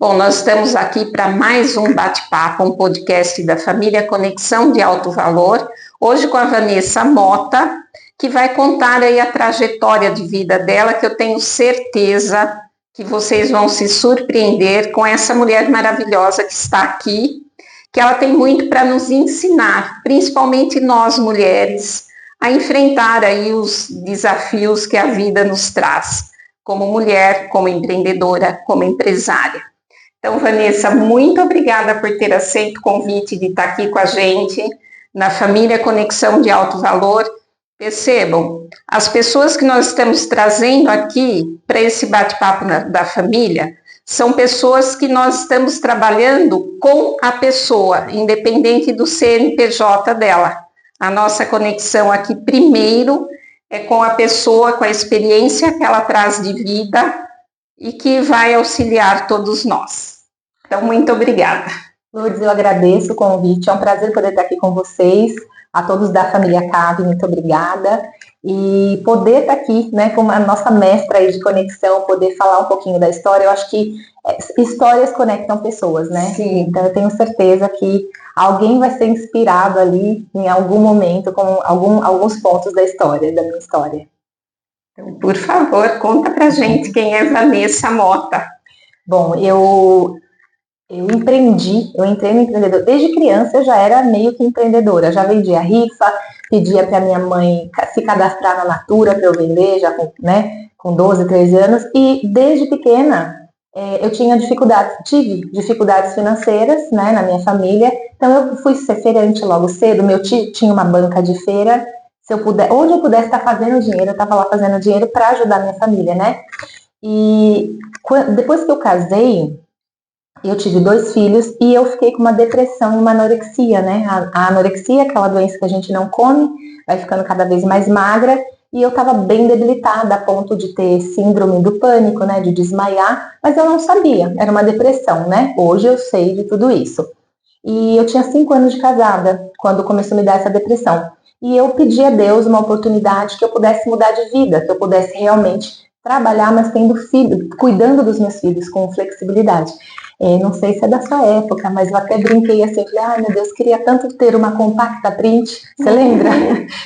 Bom, nós estamos aqui para mais um bate-papo, um podcast da família Conexão de Alto Valor, hoje com a Vanessa Mota, que vai contar aí a trajetória de vida dela, que eu tenho certeza que vocês vão se surpreender com essa mulher maravilhosa que está aqui, que ela tem muito para nos ensinar, principalmente nós mulheres, a enfrentar aí os desafios que a vida nos traz, como mulher, como empreendedora, como empresária. Então, Vanessa, muito obrigada por ter aceito o convite de estar aqui com a gente na família Conexão de Alto Valor. Percebam, as pessoas que nós estamos trazendo aqui para esse bate-papo da família são pessoas que nós estamos trabalhando com a pessoa, independente do CNPJ dela. A nossa conexão aqui, primeiro, é com a pessoa, com a experiência que ela traz de vida e que vai auxiliar todos nós. Então, muito obrigada. Lourdes, eu agradeço o convite, é um prazer poder estar aqui com vocês, a todos da família CAB, muito obrigada. E poder estar aqui, né, com a nossa mestra aí de conexão, poder falar um pouquinho da história, eu acho que histórias conectam pessoas, né? Sim. Então, eu tenho certeza que alguém vai ser inspirado ali, em algum momento, com alguns pontos da história, da minha história. Então, por favor, conta pra gente quem é Vanessa Mota. Bom, eu entrei no empreendedor. Desde criança eu já era meio que empreendedora, já vendia rifa, pedia para minha mãe se cadastrar na Natura para eu vender, já com 12, 13 anos, e desde pequena eu tive dificuldades financeiras, né, na minha família, então eu fui ser feirante logo cedo, meu tio tinha uma banca de feira, onde eu pudesse estar fazendo dinheiro, eu estava lá fazendo dinheiro para ajudar a minha família, né, e depois que eu casei, eu tive 2 filhos e eu fiquei com uma depressão e uma anorexia, né? A anorexia é aquela doença que a gente não come, vai ficando cada vez mais magra, e eu estava bem debilitada a ponto de ter síndrome do pânico, né? De desmaiar, mas eu não sabia, era uma depressão, né? Hoje eu sei de tudo isso. E eu tinha 5 anos de casada quando começou a me dar essa depressão. E eu pedi a Deus uma oportunidade que eu pudesse mudar de vida, que eu pudesse realmente trabalhar, mas tendo filho, cuidando dos meus filhos com flexibilidade. Não sei se é da sua época, mas eu até brinquei assim, falei, ai meu Deus, queria tanto ter uma compacta print, você lembra?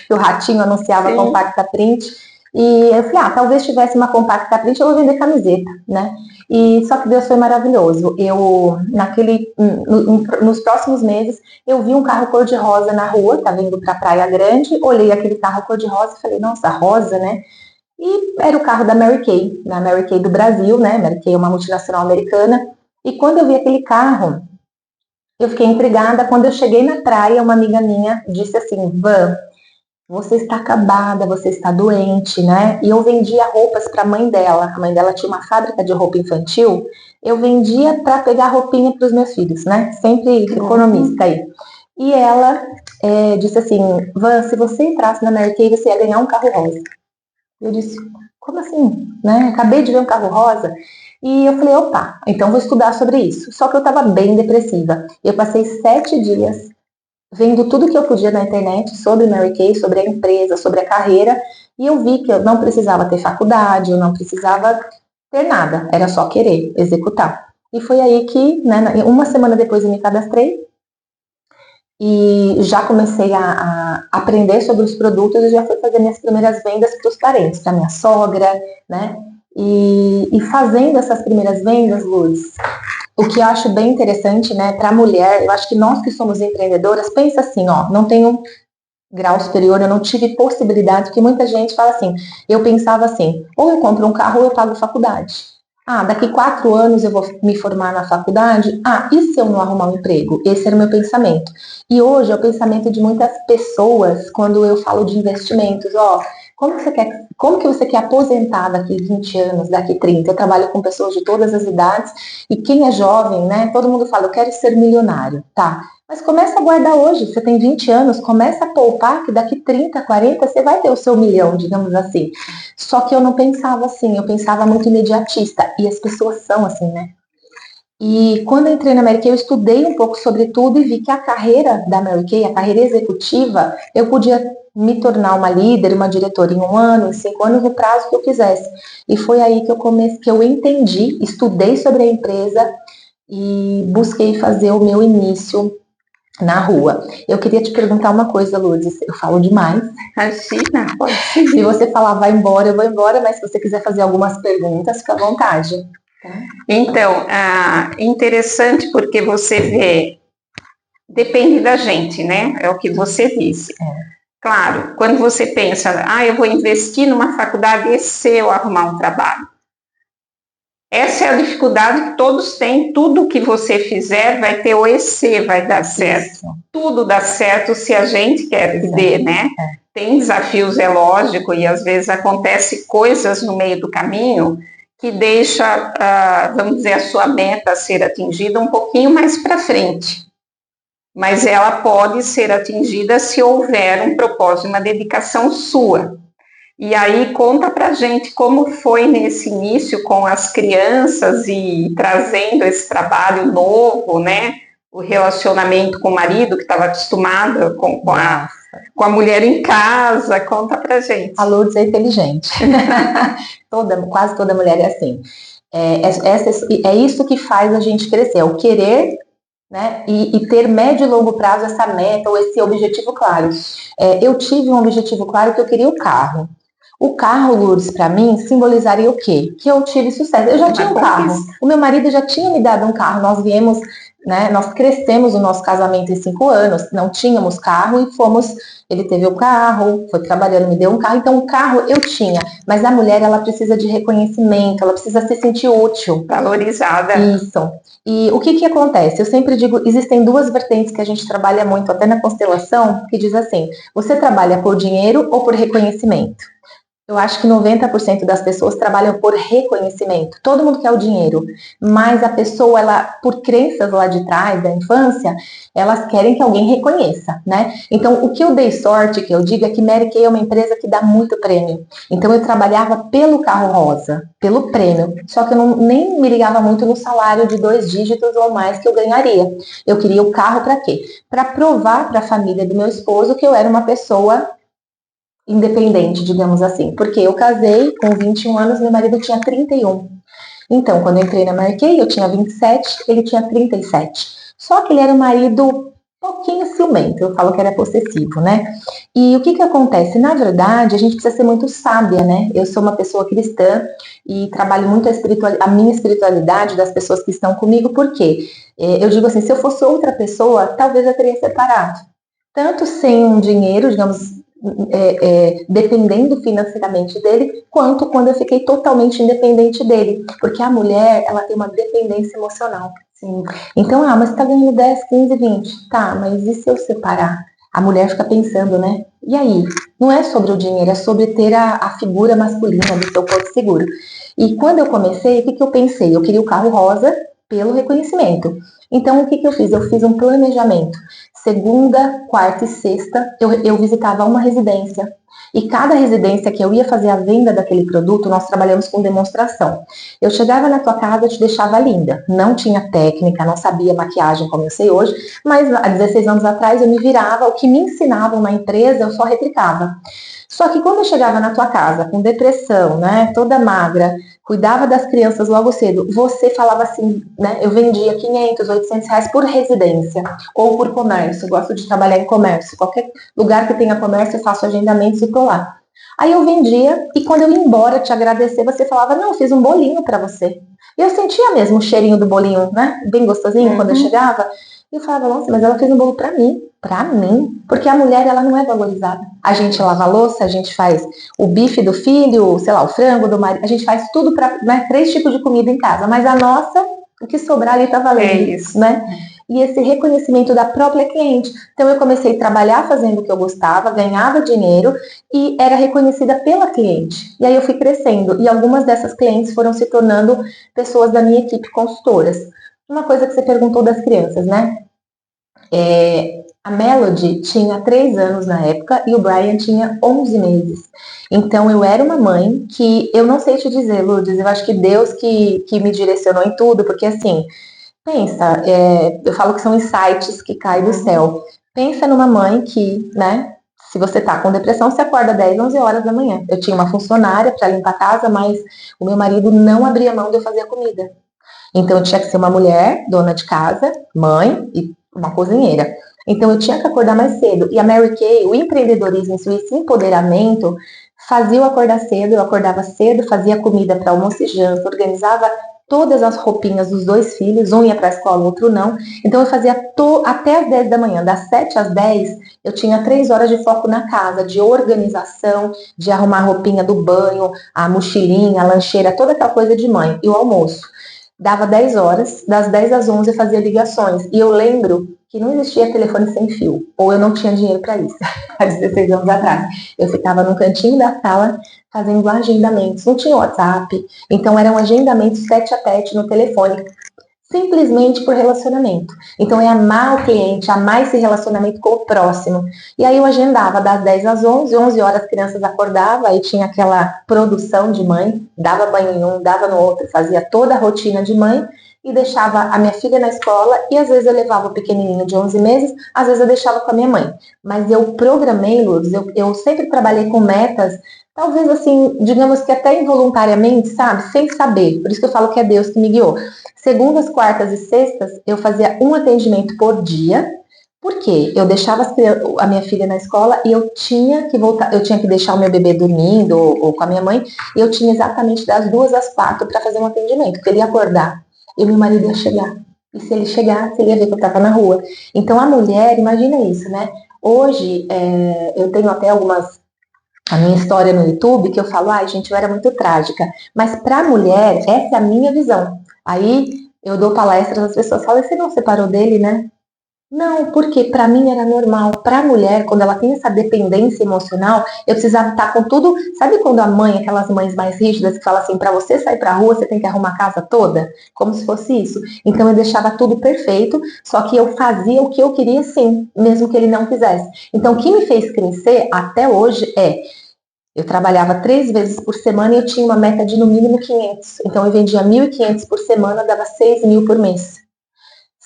Que o Ratinho anunciava a compacta print, e eu falei, talvez tivesse uma compacta print, eu vou vender camiseta, né? E só que Deus foi maravilhoso, nos próximos meses, eu vi um carro cor-de-rosa na rua, tá vindo pra Praia Grande, olhei aquele carro cor-de-rosa e falei, nossa, rosa, né? E era o carro da Mary Kay, na Mary Kay do Brasil, né? Mary Kay é uma multinacional americana. E quando eu vi aquele carro, eu fiquei intrigada. Quando eu cheguei na praia, uma amiga minha disse assim, Van, você está acabada, você está doente, né? E eu vendia roupas para a mãe dela. A mãe dela tinha uma fábrica de roupa infantil. Eu vendia para pegar roupinha para os meus filhos, né? Sempre economista aí. E ela disse assim, Van, se você entrasse na Mary Kay, você ia ganhar um carro rosa. Eu disse, como assim? Né? Acabei de ver um carro rosa. E eu falei, opa, então vou estudar sobre isso. Só que eu estava bem depressiva. Eu passei 7 dias vendo tudo que eu podia na internet sobre Mary Kay, sobre a empresa, sobre a carreira. E eu vi que eu não precisava ter faculdade, eu não precisava ter nada. Era só querer executar. E foi aí que, né, uma semana depois eu me cadastrei. E já comecei a aprender sobre os produtos e já fui fazer minhas primeiras vendas para os parentes, para minha sogra, né? E fazendo essas primeiras vendas, Lourdes, o que eu acho bem interessante, né, para a mulher, eu acho que nós que somos empreendedoras, pensa assim, não tenho grau superior, eu não tive possibilidade, porque muita gente fala assim, eu pensava assim, ou eu compro um carro ou eu pago faculdade. Daqui 4 anos eu vou me formar na faculdade? E se eu não arrumar um emprego? Esse era o meu pensamento. E hoje é o pensamento de muitas pessoas quando eu falo de investimentos. Como que você quer aposentar daqui 20 anos, daqui 30? Eu trabalho com pessoas de todas as idades e quem é jovem, né? Todo mundo fala, eu quero ser milionário, tá? Mas começa a guardar hoje, você tem 20 anos, começa a poupar que daqui 30, 40 você vai ter o seu milhão, digamos assim. Só que eu não pensava assim, eu pensava muito imediatista, e as pessoas são assim, né? E quando eu entrei na Mary Kay, eu estudei um pouco sobre tudo e vi que a carreira da Mary Kay, a carreira executiva, eu podia me tornar uma líder, uma diretora em 1 ano, em 5 anos, no prazo que eu quisesse. E foi aí que eu entendi, estudei sobre a empresa e busquei fazer o meu início na rua. Eu queria te perguntar uma coisa, Lourdes, eu falo demais. Imagina, pode Se ser. você falar vai embora, eu vou embora, mas se você quiser fazer algumas perguntas, fica à vontade. Então, interessante porque você vê, depende da gente, né? É o que você disse. Claro, quando você pensa, eu vou investir numa faculdade EC ou arrumar um trabalho. Essa é a dificuldade que todos têm. Tudo que você fizer vai ter o EC, vai dar certo. Isso. Tudo dá certo se a gente quer que dê, né? Tem desafios, é lógico, e às vezes acontece coisas no meio do caminho que deixa, vamos dizer, a sua meta a ser atingida um pouquinho mais para frente. Mas ela pode ser atingida se houver um propósito, uma dedicação sua. E aí conta pra gente como foi nesse início com as crianças e trazendo esse trabalho novo, né? O relacionamento com o marido, que estava acostumada com a mulher em casa. Conta pra gente. A Lourdes é inteligente. Quase toda mulher é assim. É isso que faz a gente crescer, é o querer, né? E ter médio e longo prazo essa meta ou esse objetivo claro. Eu tive um objetivo claro que eu queria o carro. O carro, Lourdes, para mim, simbolizaria o quê? Que eu tive sucesso. Eu já tinha um carro. O meu marido já tinha me dado um carro. Nós viemos, né? Nós crescemos o nosso casamento em 5 anos. Não tínhamos carro e fomos. Ele teve o carro, foi trabalhando, me deu um carro. Então, o carro eu tinha. Mas a mulher, ela precisa de reconhecimento. Ela precisa se sentir útil. Valorizada. Isso. E o que acontece? Eu sempre digo, existem 2 vertentes que a gente trabalha muito, até na constelação, que diz assim: você trabalha por dinheiro ou por reconhecimento? Eu acho que 90% das pessoas trabalham por reconhecimento. Todo mundo quer o dinheiro, mas a pessoa, ela, por crenças lá de trás, da infância, elas querem que alguém reconheça, né? Então, o que eu dei sorte, que eu digo, é que Mary Kay é uma empresa que dá muito prêmio. Então, eu trabalhava pelo carro rosa, pelo prêmio. Só que eu nem me ligava muito no salário de 2 dígitos ou mais que eu ganharia. Eu queria o carro para quê? Para provar para a família do meu esposo que eu era uma pessoa independente, digamos assim, porque eu casei com 21 anos, meu marido tinha 31. Então, quando eu entrei na Mary Kay, eu tinha 27, ele tinha 37. Só que ele era um marido um pouquinho ciumento, eu falo que era possessivo, né? E o que acontece? Na verdade, a gente precisa ser muito sábia, né? Eu sou uma pessoa cristã e trabalho muito a minha espiritualidade das pessoas que estão comigo, porque eu digo assim, se eu fosse outra pessoa, talvez eu teria separado. Tanto sem um dinheiro, digamos, dependendo financeiramente dele, quanto quando eu fiquei totalmente independente dele, porque a mulher, ela tem uma dependência emocional. Sim. Então, mas você tá ganhando 10, 15, 20, tá, mas e se eu separar? A mulher fica pensando, né? E aí? Não é sobre o dinheiro, é sobre ter a figura masculina do seu porto seguro. E quando eu comecei, o que eu pensei? Eu queria o carro rosa pelo reconhecimento. Então, o que eu fiz? Eu fiz um planejamento. Segunda, quarta e sexta, eu visitava uma residência. E cada residência que eu ia fazer a venda daquele produto, nós trabalhamos com demonstração. Eu chegava na tua casa, eu te deixava linda. Não tinha técnica, não sabia maquiagem como eu sei hoje, mas há 16 anos atrás eu me virava, o que me ensinavam na empresa, eu só replicava. Só que quando eu chegava na tua casa com depressão, né, toda magra, cuidava das crianças logo cedo, você falava assim, né, eu vendia 500, 800 reais por residência ou por comércio, eu gosto de trabalhar em comércio, qualquer lugar que tenha comércio eu faço agendamentos e tô lá. Aí eu vendia e quando eu ia embora te agradecer, você falava, não, eu fiz um bolinho para você. E eu sentia mesmo o cheirinho do bolinho, né, bem gostosinho quando eu chegava. E eu falava, nossa, mas ela fez um bolo para mim, porque a mulher, ela não é valorizada. A gente lava a louça, a gente faz o bife do filho, sei lá, o frango do marido, a gente faz tudo para, né, 3 tipos de comida em casa, mas a nossa, o que sobrar ali tá valendo, isso, né? E esse reconhecimento da própria cliente. Então eu comecei a trabalhar fazendo o que eu gostava, ganhava dinheiro e era reconhecida pela cliente. E aí eu fui crescendo e algumas dessas clientes foram se tornando pessoas da minha equipe consultoras. Uma coisa que você perguntou das crianças, né? A Melody tinha 3 anos na época e o Brian tinha 11 meses. Então eu era uma mãe que, eu não sei te dizer, Lourdes, eu acho que Deus que me direcionou em tudo, porque assim, Pensa, eu falo que são insights que caem do céu. Pensa numa mãe que, né, se você tá com depressão, você acorda 10, 11 horas da manhã. Eu tinha uma funcionária para limpar a casa, mas o meu marido não abria mão de eu fazer a comida. Então eu tinha que ser uma mulher, dona de casa, mãe e uma cozinheira. Então eu tinha que acordar mais cedo. E a Mary Kay, o empreendedorismo, esse empoderamento, fazia eu acordar cedo, eu acordava cedo, fazia comida para almoço e janta, organizava todas as roupinhas dos 2 filhos, um ia para a escola, o outro não. Então eu fazia até as 10 da manhã, das 7 às 10, eu tinha 3 horas de foco na casa, de organização, de arrumar a roupinha do banho, a mochilinha, a lancheira, toda aquela coisa de mãe, e o almoço. Dava 10 horas, das 10 às 11 eu fazia ligações. E eu lembro que não existia telefone sem fio, ou eu não tinha dinheiro para isso, há 16 anos atrás. Eu ficava no cantinho da sala fazendo agendamentos, não tinha WhatsApp, então eram agendamentos tete a tete no telefone, simplesmente por relacionamento. Então é amar o cliente, amar esse relacionamento com o próximo. E aí eu agendava das 10 às 11, 11 horas as crianças acordavam, aí tinha aquela produção de mãe, dava banho em um, dava no outro, fazia toda a rotina de mãe e deixava a minha filha na escola e às vezes eu levava o pequenininho de 11 meses, às vezes eu deixava com a minha mãe. Mas eu programei, Lourdes, eu sempre trabalhei com metas, talvez assim, digamos que até involuntariamente, sabe? Sem saber. Por isso que eu falo que é Deus que me guiou. Segundas, quartas e sextas, eu fazia um atendimento por dia. Por quê? Eu deixava a minha filha na escola e eu tinha que voltar, eu tinha que deixar o meu bebê dormindo ou com a minha mãe, e eu tinha exatamente das 2 às 4 para fazer um atendimento, porque ele ia acordar e meu marido ia chegar. E se ele chegasse, ele ia ver que eu estava na rua. Então a mulher, imagina isso, né? Hoje, eu tenho até a minha história no YouTube, que eu falo, ai gente, eu era muito trágica. Mas para a mulher, essa é a minha visão. Aí eu dou palestras, as pessoas falam, você não separou dele, né? Não, porque para mim era normal. Para a mulher, quando ela tem essa dependência emocional, eu precisava estar com tudo. Sabe quando a mãe, aquelas mães mais rígidas, que fala assim, para você sair para a rua, você tem que arrumar a casa toda? Como se fosse isso. Então eu deixava tudo perfeito, só que eu fazia o que eu queria sim, mesmo que ele não quisesse. Então o que me fez crescer até hoje eu trabalhava 3 vezes por semana e eu tinha uma meta de no mínimo 500. Então eu vendia 1.500 por semana, dava 6.000 por mês.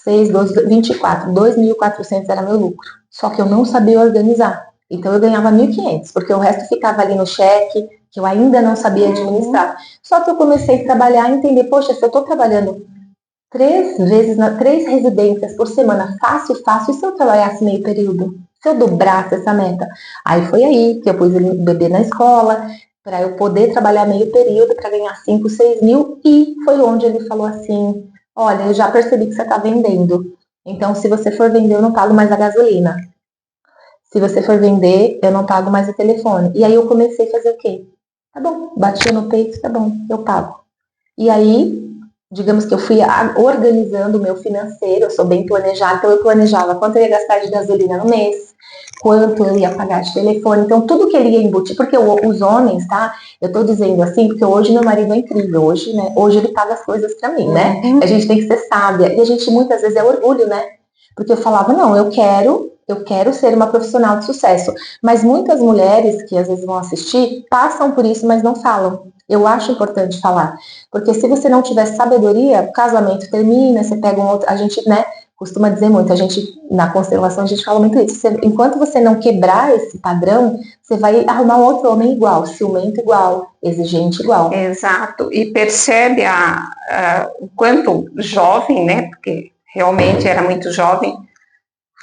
6, 12, 24, 2.400 era meu lucro. Só que eu não sabia organizar. Então eu ganhava 1.500, porque o resto ficava ali no cheque, que eu ainda não sabia administrar. Só que eu comecei a trabalhar e entender, poxa, se eu estou trabalhando 3 vezes, 3 residências por semana, fácil, e se eu trabalhasse meio período? Se eu dobrasse essa meta? Aí foi aí que eu pus o bebê na escola, para eu poder trabalhar meio período, para ganhar 5, 6 mil, e foi onde ele falou assim, olha, eu já percebi que você está vendendo, então se você for vender, eu não pago mais a gasolina. Se você for vender, eu não pago mais o telefone. E aí eu comecei a fazer o quê? Tá bom, batia no peito, tá bom, eu pago. E aí, digamos que eu fui organizando o meu financeiro, eu sou bem planejada, então eu planejava quanto eu ia gastar de gasolina no mês, quanto eu ia pagar de telefone, então tudo que ele ia embutir, porque os homens, tá? Eu tô dizendo assim, porque hoje meu marido é incrível, hoje, né? Hoje ele paga as coisas pra mim, né? A gente tem que ser sábia, e a gente muitas vezes é orgulho, né? Porque eu falava, não, eu quero ser uma profissional de sucesso, mas muitas mulheres que às vezes vão assistir, passam por isso, mas não falam. Eu acho importante falar, porque se você não tiver sabedoria, o casamento termina, você pega um outro, a gente, né, costuma dizer muito, a gente, na constelação, a gente fala muito isso, enquanto você não quebrar esse padrão, você vai arrumar um outro homem igual, ciumento igual, exigente igual. Exato, e percebe o quanto jovem, né, porque realmente era muito jovem,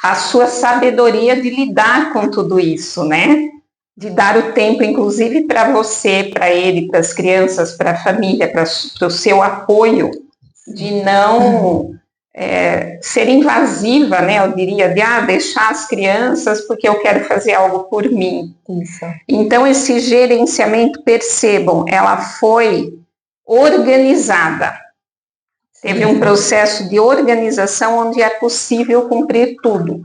a sua sabedoria de lidar com tudo isso, né? De dar o tempo, inclusive, para você, para ele, para as crianças, para a família, para o seu apoio, de não ser invasiva, né? Eu diria, de deixar as crianças porque eu quero fazer algo por mim. Isso. Então, esse gerenciamento, percebam, ela foi organizada. Teve um processo de organização onde é possível cumprir tudo.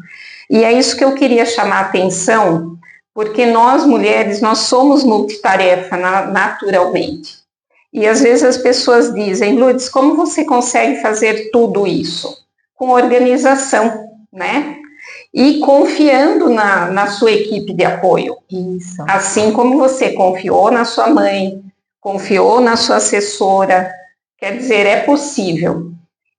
E é isso que eu queria chamar a atenção, porque nós mulheres, nós somos multitarefa naturalmente. E às vezes as pessoas dizem, Lourdes, como você consegue fazer tudo isso? Com organização, né? E confiando na sua equipe de apoio. Isso. Assim como você confiou na sua mãe, confiou na sua assessora, quer dizer, é possível.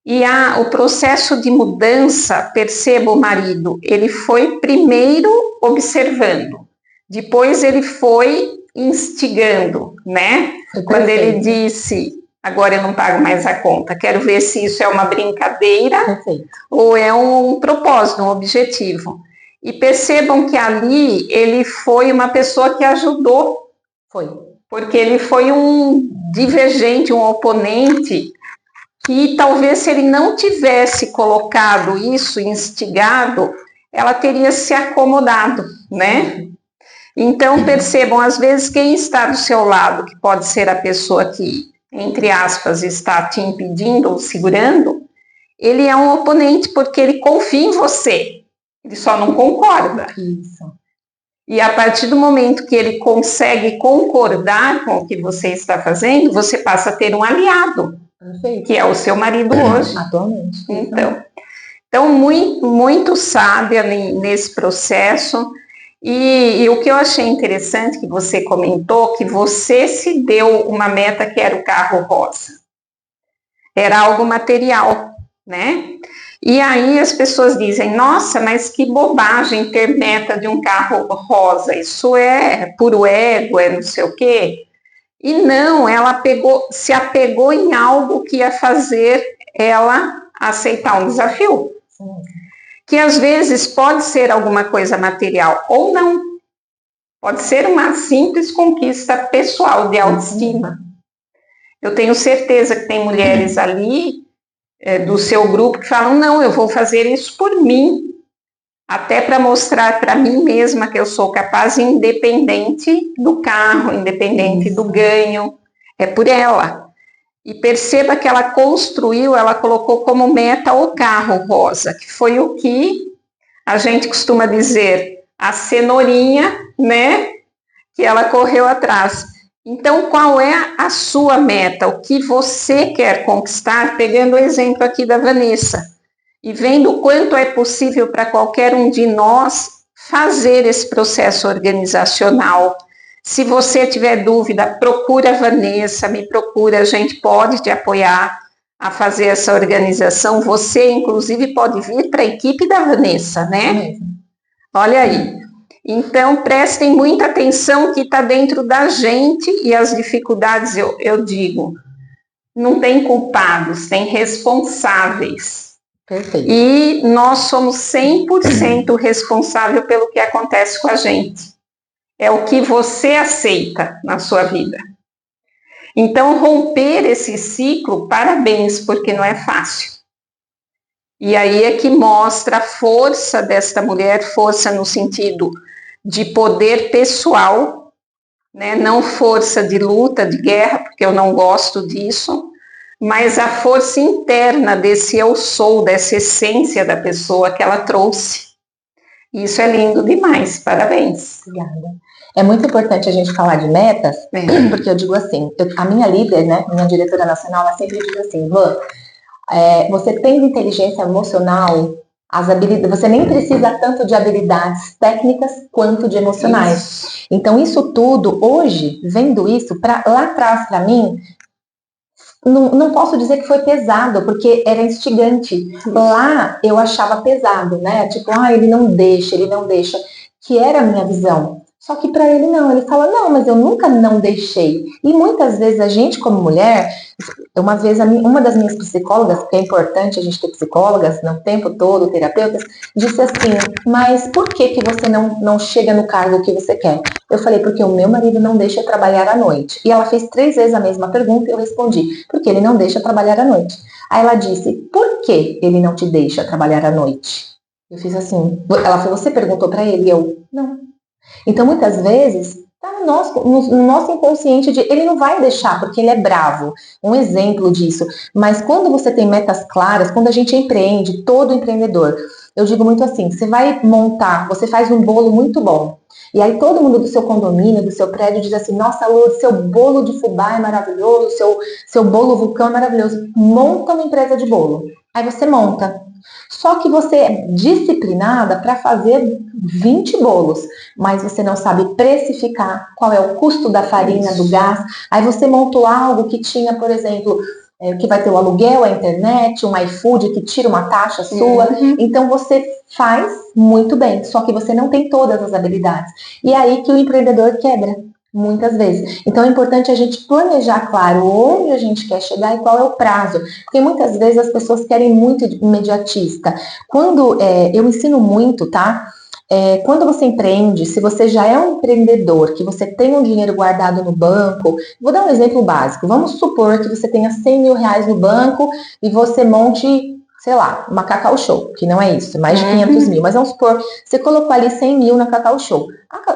E o processo de mudança, perceba o marido, ele foi primeiro observando, depois ele foi instigando, né? Quando ele disse, agora eu não pago mais a conta, quero ver se isso é uma brincadeira ou é um propósito, um objetivo. E percebam que ali ele foi uma pessoa que ajudou, porque ele foi um divergente, um oponente, que talvez se ele não tivesse colocado isso, instigado, ela teria se acomodado, né? Então, percebam, às vezes, quem está do seu lado, que pode ser a pessoa que, entre aspas, está te impedindo ou segurando, ele é um oponente porque ele confia em você, ele só não concorda. Isso. E a partir do momento que ele consegue concordar com o que você está fazendo, você passa a ter um aliado. Perfeito. Que é o seu marido hoje. Atualmente. Então muito, muito sábia nesse processo. E o que eu achei interessante que você comentou, que você se deu uma meta que era o carro rosa. Era algo material, né? E aí as pessoas dizem, nossa, mas que bobagem ter meta de um carro rosa. Isso é puro ego, é não sei o quê. E não, ela se apegou em algo que ia fazer ela aceitar um desafio. Que às vezes pode ser alguma coisa material ou não. Pode ser uma simples conquista pessoal de autoestima. Eu tenho certeza que tem mulheres ali do seu grupo que falam, não, eu vou fazer isso por mim. Até para mostrar para mim mesma que eu sou capaz, independente do carro, independente do ganho, é por ela. E perceba que ela construiu, ela colocou como meta o carro rosa, que foi o que a gente costuma dizer, a cenourinha, né, que ela correu atrás. Então, qual é a sua meta? O que você quer conquistar? Pegando o exemplo aqui da Vanessa. E vendo o quanto é possível para qualquer um de nós fazer esse processo organizacional. Se você tiver dúvida, procura a Vanessa, me procura, a gente pode te apoiar a fazer essa organização. Você, inclusive, pode vir para a equipe da Vanessa, né? Olha aí. Então, prestem muita atenção que está dentro da gente e as dificuldades, eu digo, não tem culpados, tem responsáveis. Perfeito. E nós somos 100% responsável pelo que acontece com a gente. É o que você aceita na sua vida. Então, romper esse ciclo, parabéns, porque não é fácil. E aí é que mostra a força desta mulher, força no sentido de poder pessoal, né? Não força de luta, de guerra, porque eu não gosto disso, mas a força interna desse eu sou, dessa essência da pessoa que ela trouxe. Isso é lindo demais, parabéns. Obrigada. É muito importante a gente falar de metas, porque eu digo assim, a minha líder, né, minha diretora nacional, ela sempre diz assim, Van, você tem inteligência emocional, você nem precisa tanto de habilidades técnicas quanto de emocionais. Isso. Então isso tudo, hoje, vendo isso, lá atrás para mim, não posso dizer que foi pesado, porque era instigante. Lá eu achava pesado, né? Tipo, ele não deixa, que era a minha visão. Só que para ele não, ele fala, não, mas eu nunca não deixei. E muitas vezes a gente como mulher, uma vez uma das minhas psicólogas, porque é importante a gente ter psicólogas no tempo todo, terapeutas, disse assim, mas por que você não chega no cargo que você quer? Eu falei, porque o meu marido não deixa trabalhar à noite. E ela fez 3 vezes a mesma pergunta e eu respondi, porque ele não deixa trabalhar à noite. Aí ela disse, por que ele não te deixa trabalhar à noite? Eu fiz assim, ela falou, você perguntou para ele? E eu, não. Então, muitas vezes, está no nosso inconsciente de ele não vai deixar, porque ele é bravo. Um exemplo disso. Mas quando você tem metas claras, quando a gente empreende, todo empreendedor, eu digo muito assim, você vai montar, você faz um bolo muito bom. E aí todo mundo do seu condomínio, do seu prédio diz assim, nossa, Lourdes, seu bolo de fubá é maravilhoso, seu bolo vulcão é maravilhoso. Monta uma empresa de bolo. Aí você monta. Só que você é disciplinada para fazer 20 bolos, mas você não sabe precificar qual é o custo da farinha, do gás. Aí você montou algo que tinha, por exemplo, que vai ter o aluguel, a internet, um iFood que tira uma taxa sua. Então você faz muito bem, só que você não tem todas as habilidades. E é aí que o empreendedor quebra, muitas vezes. Então é importante a gente planejar, claro, onde a gente quer chegar e qual é o prazo. Porque muitas vezes as pessoas querem muito imediatista. Quando eu ensino muito, tá? Quando você empreende, se você já é um empreendedor, que você tem um dinheiro guardado no banco, vou dar um exemplo básico. Vamos supor que você tenha 100 mil reais no banco e você monte, sei lá, uma Cacau Show, que não é isso, mais de 500 mil. Mas vamos supor, você colocou ali 100 mil na Cacau Show.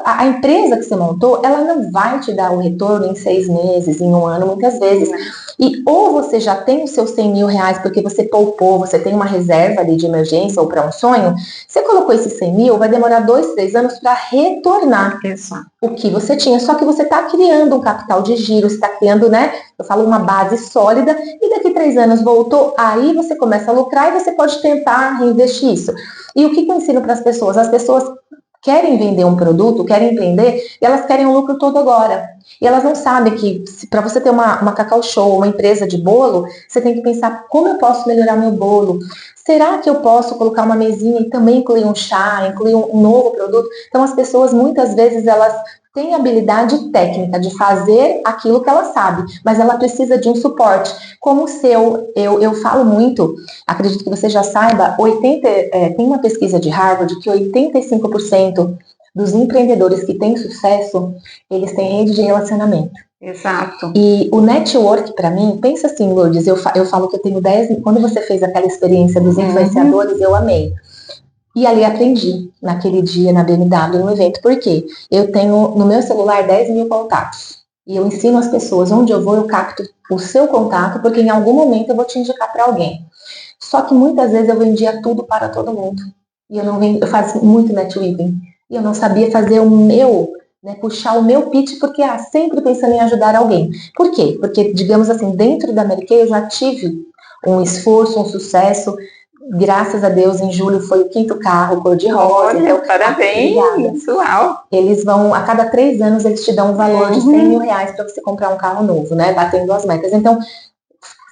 A empresa que você montou, ela não vai te dar o retorno em 6 meses, em um ano, muitas vezes. E ou você já tem os seus 100 mil reais porque você poupou, você tem uma reserva ali de emergência ou para um sonho, você colocou esses 100 mil, vai demorar 2, 3 anos para retornar o que você tinha. Só que você está criando um capital de giro, você está criando, né? Eu falo uma base sólida e daqui 3 anos voltou, aí você começa a lucrar e você pode tentar reinvestir isso. E o que eu ensino para as pessoas? As pessoas querem vender um produto, querem empreender, e elas querem o lucro todo agora. E elas não sabem que para você ter uma Cacau Show, uma empresa de bolo, você tem que pensar como eu posso melhorar meu bolo. Será que eu posso colocar uma mesinha e também incluir um chá, incluir um novo produto? Então as pessoas muitas vezes elas têm habilidade técnica de fazer aquilo que ela sabe, mas ela precisa de um suporte. Como o seu, eu falo muito, acredito que você já saiba, tem uma pesquisa de Harvard que 85% dos empreendedores que têm sucesso, eles têm rede de relacionamento. Exato. E o network, para mim, pensa assim, Lourdes, eu falo que eu tenho 10, quando você fez aquela experiência dos influenciadores, eu amei. E ali aprendi, naquele dia, na BMW, no evento. Por quê? Eu tenho no meu celular 10 mil contatos. E eu ensino as pessoas, onde eu vou, eu capto o seu contato, porque em algum momento eu vou te indicar para alguém. Só que muitas vezes eu vendia tudo para todo mundo. E eu faço muito netweaving. E eu não sabia fazer o meu, né, puxar o meu pitch, porque sempre pensando em ajudar alguém. Por quê? Porque, digamos assim, dentro da Mary Kay eu já tive um esforço, um sucesso. Graças a Deus, em julho foi o 5º carro cor-de-rosa. Então, parabéns! Uau! Eles vão, a cada 3 anos, eles te dão um valor de 100 mil reais para você comprar um carro novo, né? Batendo as metas. Então,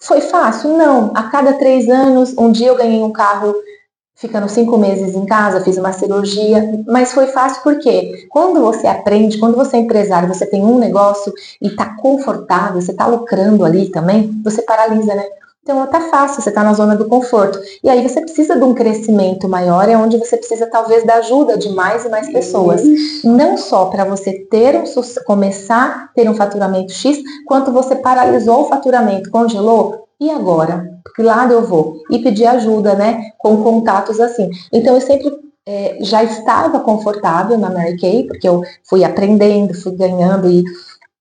foi fácil? Não. A cada 3 anos, um dia eu ganhei um carro ficando 5 meses em casa, fiz uma cirurgia, mas foi fácil porque quando você aprende, quando você é empresário, você tem um negócio e está confortável, você está lucrando ali também, você paralisa, né? Então tá fácil, você está na zona do conforto. E aí você precisa de um crescimento maior, é onde você precisa talvez da ajuda de mais e mais pessoas. Não só para você começar a ter um faturamento X, quanto você paralisou o faturamento, congelou, e agora? Que lado eu vou? E pedir ajuda, né? Com contatos assim. Então eu sempre já estava confortável na Mary Kay, porque eu fui aprendendo, fui ganhando e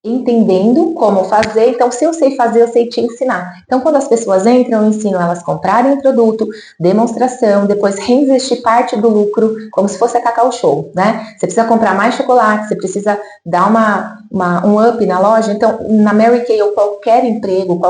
entendendo como fazer. Então, se eu sei fazer, eu sei te ensinar. Então, quando as pessoas entram, eu ensino elas a comprarem o produto, demonstração, depois reinvestir parte do lucro, como se fosse a Cacau Show, né? Você precisa comprar mais chocolate, você precisa dar um up na loja. Então, na Mary Kay ou qualquer emprego,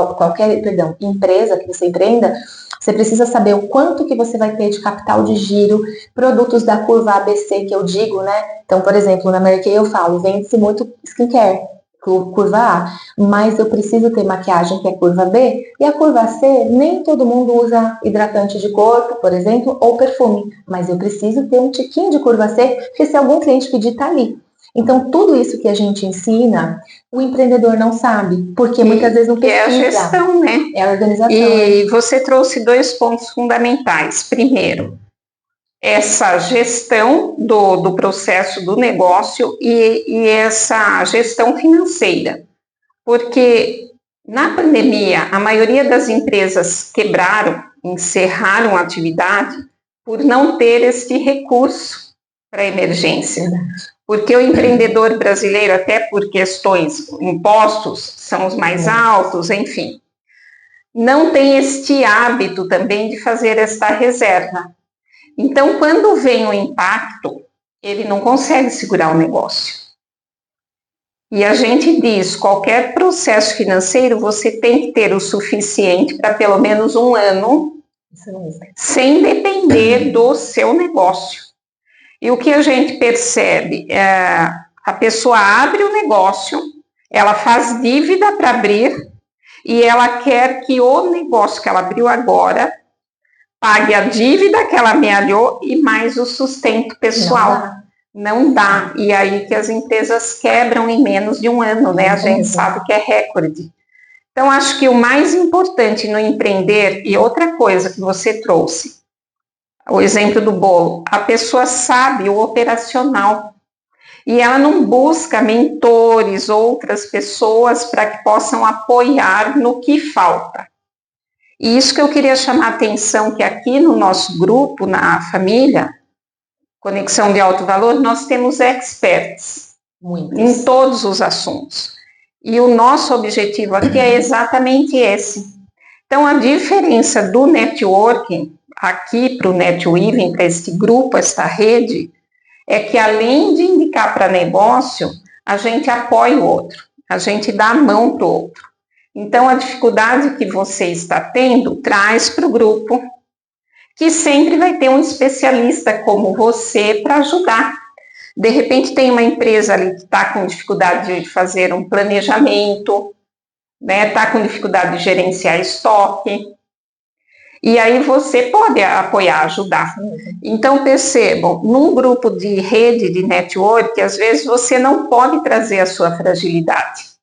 empresa que você empreenda, você precisa saber o quanto que você vai ter de capital de giro, produtos da curva ABC que eu digo, né? Então, por exemplo, na Mary Kay eu falo, vende-se muito skincare, curva A, mas eu preciso ter maquiagem que é curva B, e a curva C, nem todo mundo usa hidratante de corpo, por exemplo, ou perfume, mas eu preciso ter um tiquinho de curva C, porque se algum cliente pedir, tá ali. Então, tudo isso que a gente ensina, o empreendedor não sabe, porque muitas vezes não pesquisa. É a gestão, né? É a organização. E você trouxe 2 pontos fundamentais. Primeiro, essa gestão do processo do negócio e essa gestão financeira. Porque na pandemia, a maioria das empresas quebraram, encerraram a atividade por não ter este recurso para emergência. Porque o empreendedor brasileiro, até por questões, impostos são os mais altos, enfim, não tem este hábito também de fazer esta reserva. Então, quando vem o impacto, ele não consegue segurar o negócio. E a gente diz, qualquer processo financeiro, você tem que ter o suficiente para pelo menos um ano, sem depender do seu negócio. E o que a gente percebe, a pessoa abre o negócio, ela faz dívida para abrir, e ela quer que o negócio que ela abriu agora pague a dívida que ela amealhou e mais o sustento pessoal. Não dá. E aí que as empresas quebram em menos de um ano, né? A gente sabe que é recorde. Então, acho que o mais importante no empreender, e outra coisa que você trouxe, o exemplo do bolo, a pessoa sabe o operacional e ela não busca mentores, outras pessoas para que possam apoiar no que falta. E isso que eu queria chamar a atenção, que aqui no nosso grupo, na família, Conexão de Alto Valor, nós temos experts em todos os assuntos. E o nosso objetivo aqui é exatamente esse. Então, a diferença do networking aqui para o NetWeaving, para este grupo, esta rede, é que além de indicar para negócio, a gente apoia o outro, a gente dá a mão para o outro. Então, a dificuldade que você está tendo, traz para o grupo, que sempre vai ter um especialista como você para ajudar. De repente, tem uma empresa ali que está com dificuldade de fazer um planejamento, né? Está com dificuldade de gerenciar estoque. E aí você pode apoiar, ajudar. Então, percebam, num grupo de rede, de network, às vezes você não pode trazer a sua fragilidade.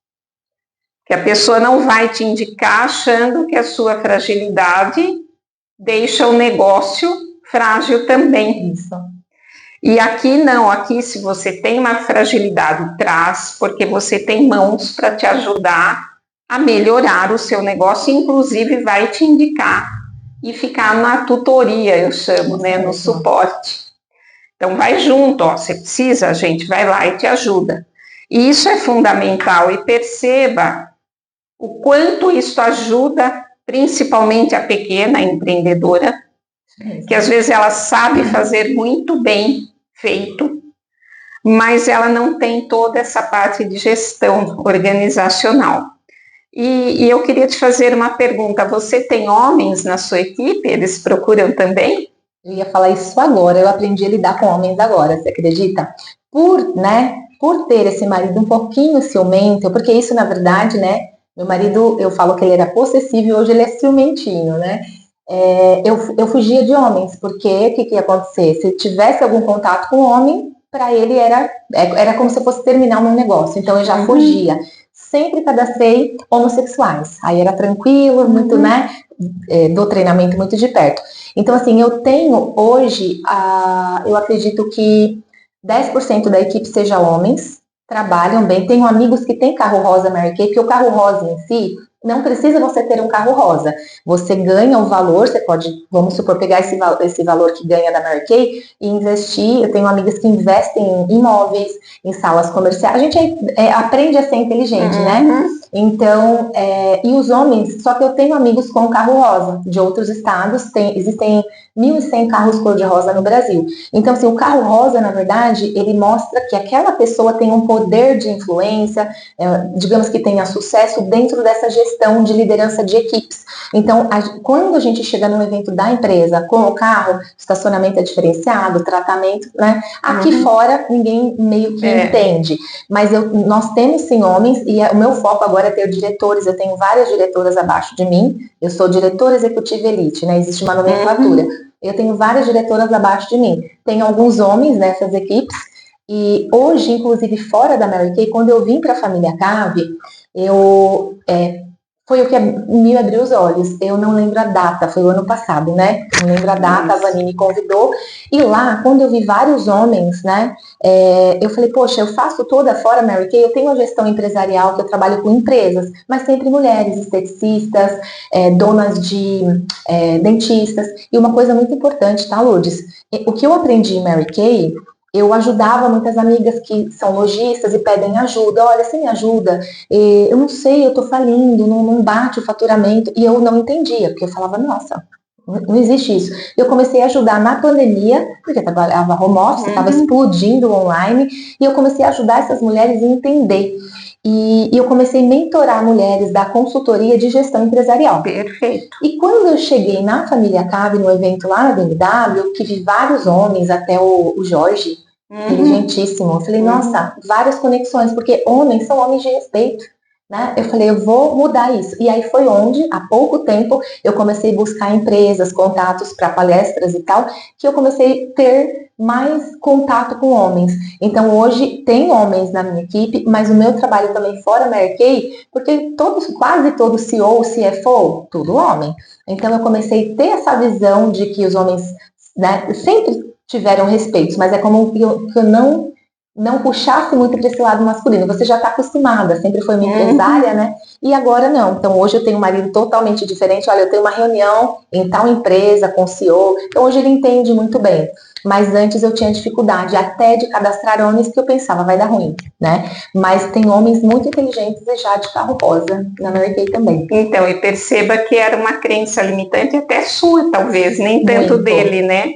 Que a pessoa não vai te indicar achando que a sua fragilidade deixa o negócio frágil também. Isso. E aqui não, aqui se você tem uma fragilidade, traz, porque você tem mãos para te ajudar a melhorar o seu negócio, inclusive vai te indicar e ficar na tutoria, eu chamo, né, no suporte. Então vai junto, ó, você precisa, a gente vai lá e te ajuda. E isso é fundamental, e perceba o quanto isso ajuda principalmente a pequena empreendedora, que às vezes ela sabe fazer muito bem feito, mas ela não tem toda essa parte de gestão organizacional. E eu queria te fazer uma pergunta, você tem homens na sua equipe? Eles procuram também? Eu ia falar isso agora, eu aprendi a lidar com homens agora, você acredita? Por ter esse marido um pouquinho ciumento, porque isso na verdade, né, meu marido, eu falo que ele era possessivo e hoje ele é ciumentinho, né? Eu fugia de homens, porque o que ia acontecer? Se tivesse algum contato com um homem, para ele era como se fosse terminar o meu negócio, então eu já fugia. Sempre cadastrei homossexuais, aí era tranquilo, muito, né, do treinamento muito de perto. Então, assim, eu tenho hoje, eu acredito que 10% da equipe seja homens, trabalham bem, tenho amigos que têm carro rosa Mary Kay, porque o carro rosa em si, não precisa você ter um carro rosa. Você ganha o valor, você pode, vamos supor, pegar esse valor que ganha da Mary Kay e investir. Eu tenho amigas que investem em imóveis, em salas comerciais. A gente aprende a ser inteligente, né? Então, e os homens, só que eu tenho amigos com carro rosa de outros estados, existem 1.100 carros cor-de-rosa no Brasil. Então, assim, o carro rosa, na verdade, ele mostra que aquela pessoa tem um poder de influência, digamos que tenha sucesso dentro dessa gestão de liderança de equipes. Então, quando a gente chega num evento da empresa com o carro, estacionamento é diferenciado, tratamento, né? Aqui fora, ninguém meio que entende. Mas nós temos sim homens, e o meu foco agora é ter diretores. Eu tenho várias diretoras abaixo de mim. Eu sou diretora executiva elite, né? Existe uma nomenclatura. Eu tenho várias diretoras abaixo de mim. Tem alguns homens nessas equipes. E hoje, inclusive, fora da Mary Kay, quando eu vim para a família Cave, foi o que me abriu os olhos. Eu não lembro a data, foi o ano passado, né? Não lembro a data, a Vani me convidou. E lá, quando eu vi vários homens, né? Eu falei, poxa, eu faço toda fora Mary Kay, eu tenho a gestão empresarial, que eu trabalho com empresas, mas sempre mulheres, esteticistas, donas de dentistas. E uma coisa muito importante, tá, Lourdes? O que eu aprendi em Mary Kay, eu ajudava muitas amigas que são lojistas e pedem ajuda. Olha, você me ajuda? Eu não sei, eu tô falindo, não bate o faturamento. E eu não entendia, porque eu falava, nossa, não existe isso. Eu comecei a ajudar na pandemia, porque eu trabalhava home office, estava explodindo online, e eu comecei a ajudar essas mulheres a entender. E eu comecei a mentorar mulheres da consultoria de gestão empresarial. Perfeito. E quando eu cheguei na família Cave, no evento lá na BMW, que vi vários homens, até o Jorge, inteligentíssimo, eu falei, nossa, várias conexões, porque homens são homens de respeito. né? Eu falei, eu vou mudar isso. E aí foi onde, há pouco tempo, eu comecei a buscar empresas, contatos para palestras e tal, que eu comecei a ter mais contato com homens. Então hoje tem homens na minha equipe, mas o meu trabalho também fora Mary Kay, porque quase todo CEO, CFO, tudo homem. Então eu comecei a ter essa visão de que os homens, né, sempre tiveram respeito, mas é como que eu não puxasse muito para esse lado masculino. Você já está acostumada, sempre foi uma empresária, né? E agora não. Então hoje eu tenho um marido totalmente diferente. Olha, eu tenho uma reunião em tal empresa com o CEO. Então hoje ele entende muito bem. Mas antes eu tinha dificuldade até de cadastrar homens que eu pensava, vai dar ruim, né? Mas tem homens muito inteligentes e já de carro rosa na Mary Kay também. Então, e perceba que era uma crença limitante até sua, talvez, nem tanto Muito. dele, né?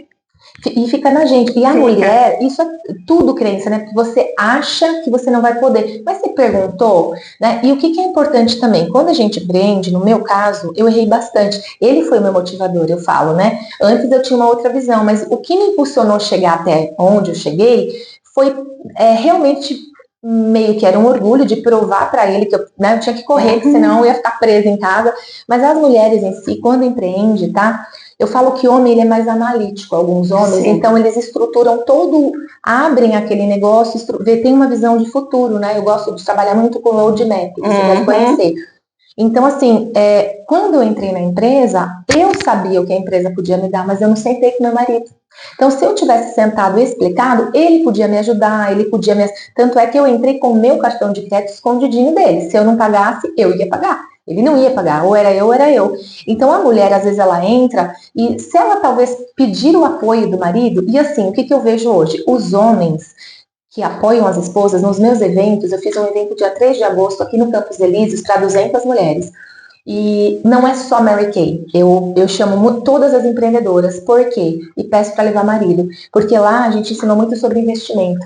E fica na gente. E a mulher, isso é tudo crença, né? Porque você acha que você não vai poder. Mas você perguntou, né? E o que é importante também? Quando a gente empreende, no meu caso, eu errei bastante. Ele foi o meu motivador, eu falo, né? Antes eu tinha uma outra visão, mas o que me impulsionou a chegar até onde eu cheguei foi realmente meio que era um orgulho de provar para ele que eu tinha que correr, que senão eu ia ficar presa em casa. Mas as mulheres em si, quando empreende, tá? Eu falo que homem ele é mais analítico, alguns homens, Sim. Então eles estruturam todo, abrem aquele negócio, tem uma visão de futuro, né? Eu gosto de trabalhar muito com roadmap, você deve conhecer. Então, assim, quando eu entrei na empresa, eu sabia o que a empresa podia me dar, mas eu não sentei com meu marido. Então, se eu tivesse sentado e explicado, ele podia me ajudar, Tanto é que eu entrei com o meu cartão de crédito escondidinho dele. Se eu não pagasse, eu ia pagar. Ele não ia pagar, ou era eu, ou era eu. Então, a mulher, às vezes, ela entra e se ela talvez pedir o apoio do marido, e assim, o que eu vejo hoje? Os homens que apoiam as esposas, nos meus eventos, eu fiz um evento dia 3 de agosto aqui no Campos Elíseos para 200 mulheres. E não é só Mary Kay, eu chamo todas as empreendedoras, por quê? E peço para levar marido, porque lá a gente ensinou muito sobre investimento,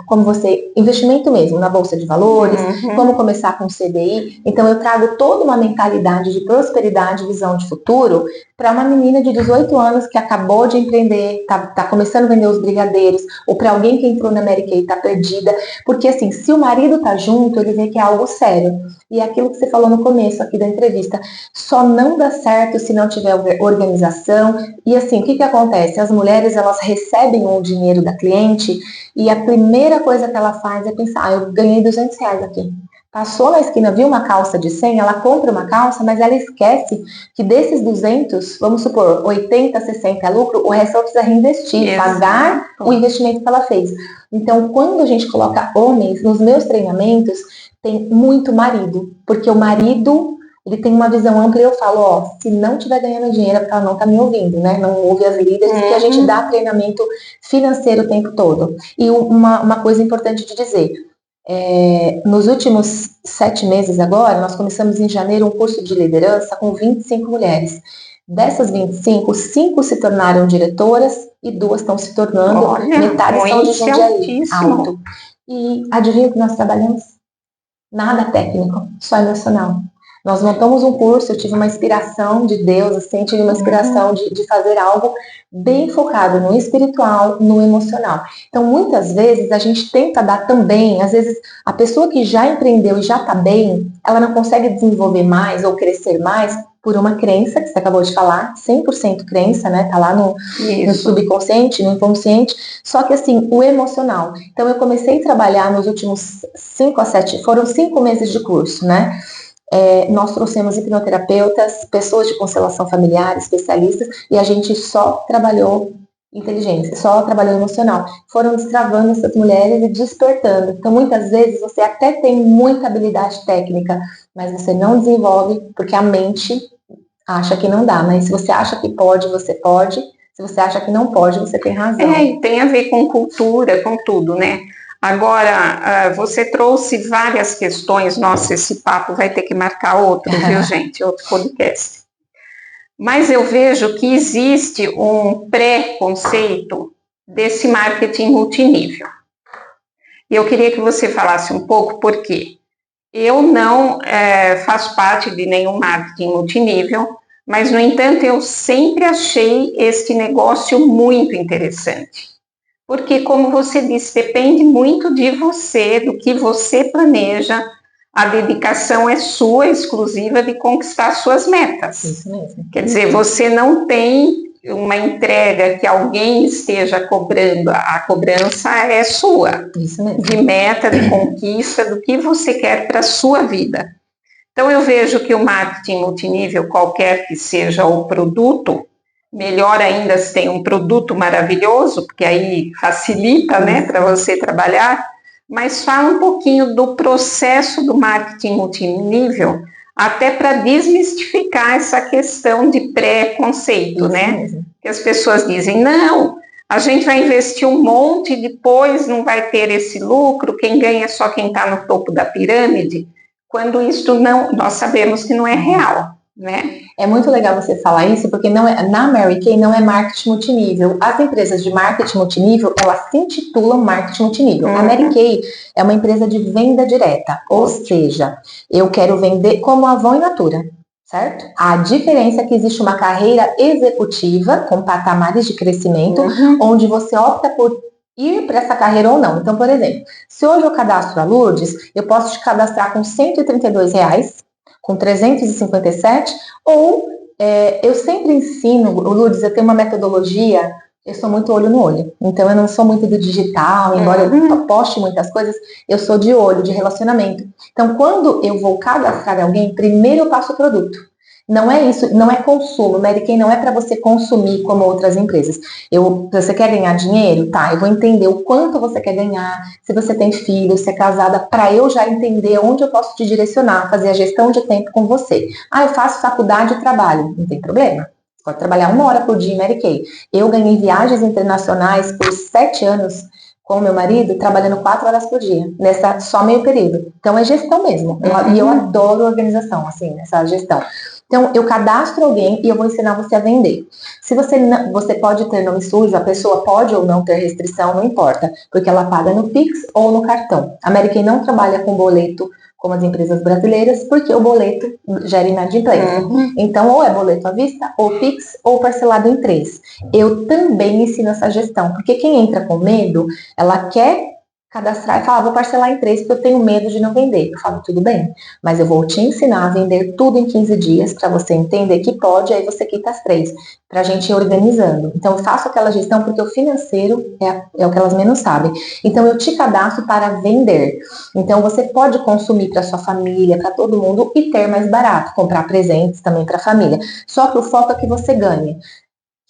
investimento mesmo, na Bolsa de Valores, como começar com CDI, então eu trago toda uma mentalidade de prosperidade, visão de futuro, para uma menina de 18 anos que acabou de empreender, tá começando a vender os brigadeiros, ou para alguém que entrou na Mary Kay e tá perdida, porque assim, se o marido tá junto, ele vê que é algo sério, e é aquilo que você falou no começo aqui da entrevista, só não dá certo se não tiver organização. E assim, o que acontece? As mulheres, elas recebem o dinheiro da cliente e a primeira coisa que ela faz é pensar, eu ganhei R$200 aqui. Passou na esquina, viu uma calça de 100, ela compra uma calça, mas ela esquece que desses 200, vamos supor, 80, 60 é lucro, o resto ela precisa reinvestir, pagar o investimento que ela fez. Então, quando a gente coloca homens nos meus treinamentos, tem muito marido, porque o marido ele tem uma visão ampla e eu falo, se não estiver ganhando dinheiro é porque ela não está me ouvindo, né? Não ouve as líderes, porque a gente dá treinamento financeiro o tempo todo. E uma coisa importante de dizer, nos últimos 7 meses agora, nós começamos em janeiro um curso de liderança com 25 mulheres. Dessas 25, 5 se tornaram diretoras e 2 estão se tornando, metade são de Jundiaí, alto. E adivinha o que nós trabalhamos? Nada técnico, só emocional. Nós montamos um curso, eu tive uma inspiração de Deus, assim, tive uma inspiração de fazer algo bem focado no espiritual, no emocional. Então, muitas vezes, a gente tenta dar também, às vezes, a pessoa que já empreendeu e já está bem, ela não consegue desenvolver mais ou crescer mais por uma crença, que você acabou de falar, 100% crença, né? Tá lá no subconsciente, no inconsciente, só que assim, o emocional. Então, eu comecei a trabalhar nos últimos 5 a 7, foram 5 meses de curso, né? Nós trouxemos hipnoterapeutas, pessoas de constelação familiar, especialistas, e a gente só trabalhou inteligência, só trabalhou emocional. Foram destravando essas mulheres e despertando. Então, muitas vezes, você até tem muita habilidade técnica, mas você não desenvolve porque a mente acha que não dá. Mas se você acha que pode, você pode. Se você acha que não pode, você tem razão. E tem a ver com cultura, com tudo, né? Agora, você trouxe várias questões, nossa, esse papo vai ter que marcar outro, viu, gente? Outro podcast. Mas eu vejo que existe um pré-conceito desse marketing multinível. E eu queria que você falasse um pouco por quê. Eu não faço parte de nenhum marketing multinível, mas, no entanto, eu sempre achei este negócio muito interessante. Porque, como você disse, depende muito de você, do que você planeja, a dedicação é sua, exclusiva, de conquistar suas metas. Isso mesmo. Quer dizer, você não tem uma entrega que alguém esteja cobrando, a cobrança é sua. Isso mesmo. De meta, de conquista, do que você quer para a sua vida. Então, eu vejo que o marketing multinível, qualquer que seja o produto, melhor ainda se tem um produto maravilhoso, porque aí facilita, né, para você trabalhar, mas fala um pouquinho do processo do marketing multinível, até para desmistificar essa questão de pré-conceito, Isso né? mesmo. Que as pessoas dizem, não, a gente vai investir um monte e depois não vai ter esse lucro, quem ganha é só quem está no topo da pirâmide, quando isso não, nós sabemos que não é real, né? É muito legal você falar isso, porque não é, na Mary Kay não é marketing multinível. As empresas de marketing multinível, elas se intitulam marketing multinível. A Mary Kay é uma empresa de venda direta, ou seja, eu quero vender como Avon e Natura, certo? A diferença é que existe uma carreira executiva com patamares de crescimento, onde você opta por ir para essa carreira ou não. Então, por exemplo, se hoje eu cadastro a Lourdes, eu posso te cadastrar com R$132, com 357, ou eu sempre ensino, Lourdes, eu tenho uma metodologia, eu sou muito olho no olho, então eu não sou muito do digital, embora eu poste muitas coisas, eu sou de olho, de relacionamento. Então, quando eu vou cadastrar alguém, primeiro eu passo o produto. Não é isso, não é consumo. Mary Kay não é para você consumir como outras empresas. Você quer ganhar dinheiro? Tá, eu vou entender o quanto você quer ganhar, se você tem filho, se é casada, para eu já entender onde eu posso te direcionar, fazer a gestão de tempo com você. Ah, eu faço faculdade e trabalho. Não tem problema. Você pode trabalhar 1 hora por dia em Mary Kay. Eu ganhei viagens internacionais por 7 anos com o meu marido, trabalhando 4 horas por dia, nessa só meio período. Então é gestão mesmo. E eu adoro organização, assim, nessa gestão. Então, eu cadastro alguém e eu vou ensinar você a vender. Se você pode ter nome sujo, a pessoa pode ou não ter restrição, não importa, porque ela paga no Pix ou no cartão. A Mary Kay não trabalha com boleto como as empresas brasileiras, porque o boleto gera inadimplência. Então, ou é boleto à vista, ou Pix, ou parcelado em 3. Eu também ensino essa gestão, porque quem entra com medo, ela quer cadastrar e falar, vou parcelar em 3 porque eu tenho medo de não vender. Eu falo, tudo bem, mas eu vou te ensinar a vender tudo em 15 dias para você entender que pode, aí você quita as 3, para a gente ir organizando. Então, eu faço aquela gestão porque o financeiro é o que elas menos sabem. Então, eu te cadastro para vender. Então, você pode consumir para sua família, para todo mundo e ter mais barato, comprar presentes também para a família. Só que o foco é que você ganhe.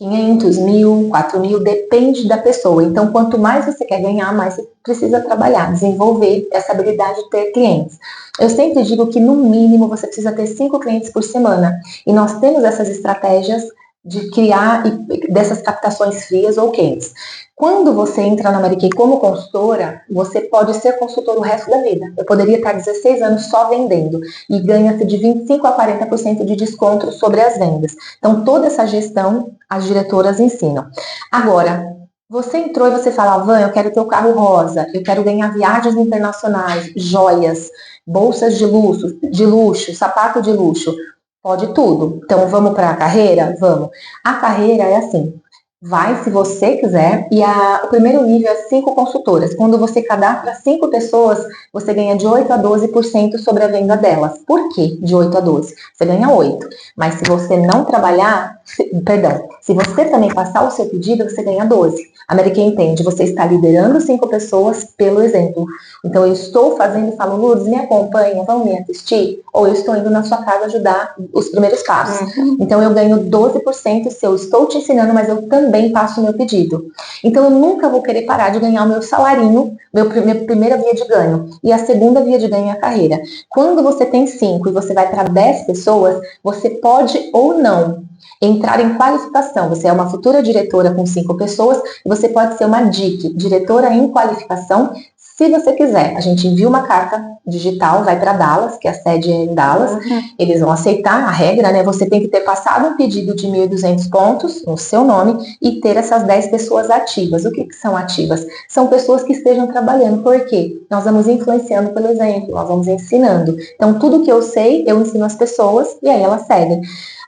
500, 1.000, 4.000, depende da pessoa. Então, quanto mais você quer ganhar, mais você precisa trabalhar, desenvolver essa habilidade de ter clientes. Eu sempre digo que, no mínimo, você precisa ter 5 clientes por semana. E nós temos essas estratégias de criar dessas captações frias ou quentes. Quando você entra na Mary Kay como consultora, você pode ser consultor o resto da vida. Eu poderia estar 16 anos só vendendo e ganha-se de 25% a 40% de desconto sobre as vendas. Então, toda essa gestão as diretoras ensinam. Agora, você entrou e você fala, Van, eu quero ter o carro rosa, eu quero ganhar viagens internacionais, joias, bolsas de luxo, sapato de luxo. Pode tudo. Então, vamos para a carreira? Vamos. A carreira é assim, vai se você quiser, e o primeiro nível é 5 consultoras. Quando você cadastra 5 pessoas, você ganha de 8 a 12% sobre a venda delas. Por quê de 8 a 12? Você ganha 8. Mas se você não trabalhar, se você também passar o seu pedido, você ganha 12. A Mary Kay entende, você está liderando 5 pessoas pelo exemplo. Então, eu estou fazendo e falo, Lourdes, me acompanha, vão me assistir? Ou eu estou indo na sua casa ajudar os primeiros passos. Então, eu ganho 12% se eu estou te ensinando, mas eu também passo o meu pedido. Então, eu nunca vou querer parar de ganhar o meu salarinho, minha primeira via de ganho. E a segunda via de ganho é a carreira. Quando você tem 5 e você vai para 10 pessoas, você pode ou não entrar em qualificação. Você é uma futura diretora com 5 pessoas e você pode ser uma DIC, diretora em qualificação, se você quiser. A gente envia uma carta digital, vai para Dallas, que a sede é em Dallas. Eles vão aceitar a regra, né? Você tem que ter passado um pedido de 1.200 pontos no seu nome e ter essas 10 pessoas ativas. O que são ativas? São pessoas que estejam trabalhando. Por quê? Nós vamos influenciando pelo exemplo, nós vamos ensinando. Então, tudo que eu sei, eu ensino as pessoas e aí elas seguem.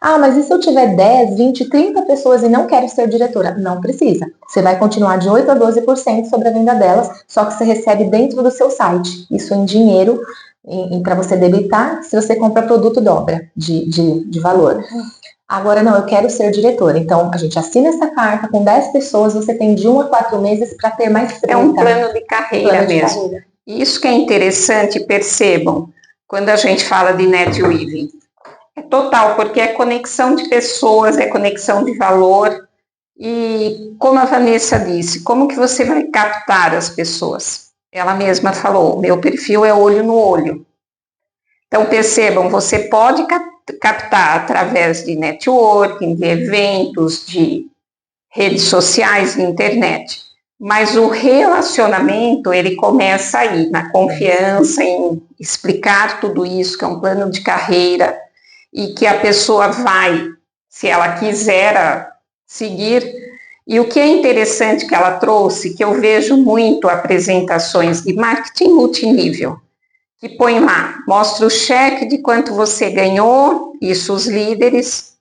Ah, mas e se eu tiver 10, 20, 30 pessoas e não quero ser diretora? Não precisa. Você vai continuar de 8 a 12% sobre a venda delas, só que você recebe dentro do seu site. Isso em dinheiro para você debitar, se você compra produto dobra de valor. Agora não, eu quero ser diretora. Então, a gente assina essa carta com 10 pessoas, você tem de 1 a 4 meses para ter mais 30. É um plano de carreira mesmo. Isso que é interessante, percebam, quando a gente fala de net weaving. É total, porque é conexão de pessoas, é conexão de valor. E como a Vanessa disse, como que você vai captar as pessoas? Ela mesma falou, meu perfil é olho no olho. Então, percebam, você pode captar através de networking, de eventos, de redes sociais, de internet. Mas o relacionamento, ele começa aí, na confiança, em explicar tudo isso, que é um plano de carreira, e que a pessoa vai, se ela quiser seguir. E o que é interessante que ela trouxe, que eu vejo muito apresentações de marketing multinível, que põe lá, mostra o cheque de quanto você ganhou, isso os líderes,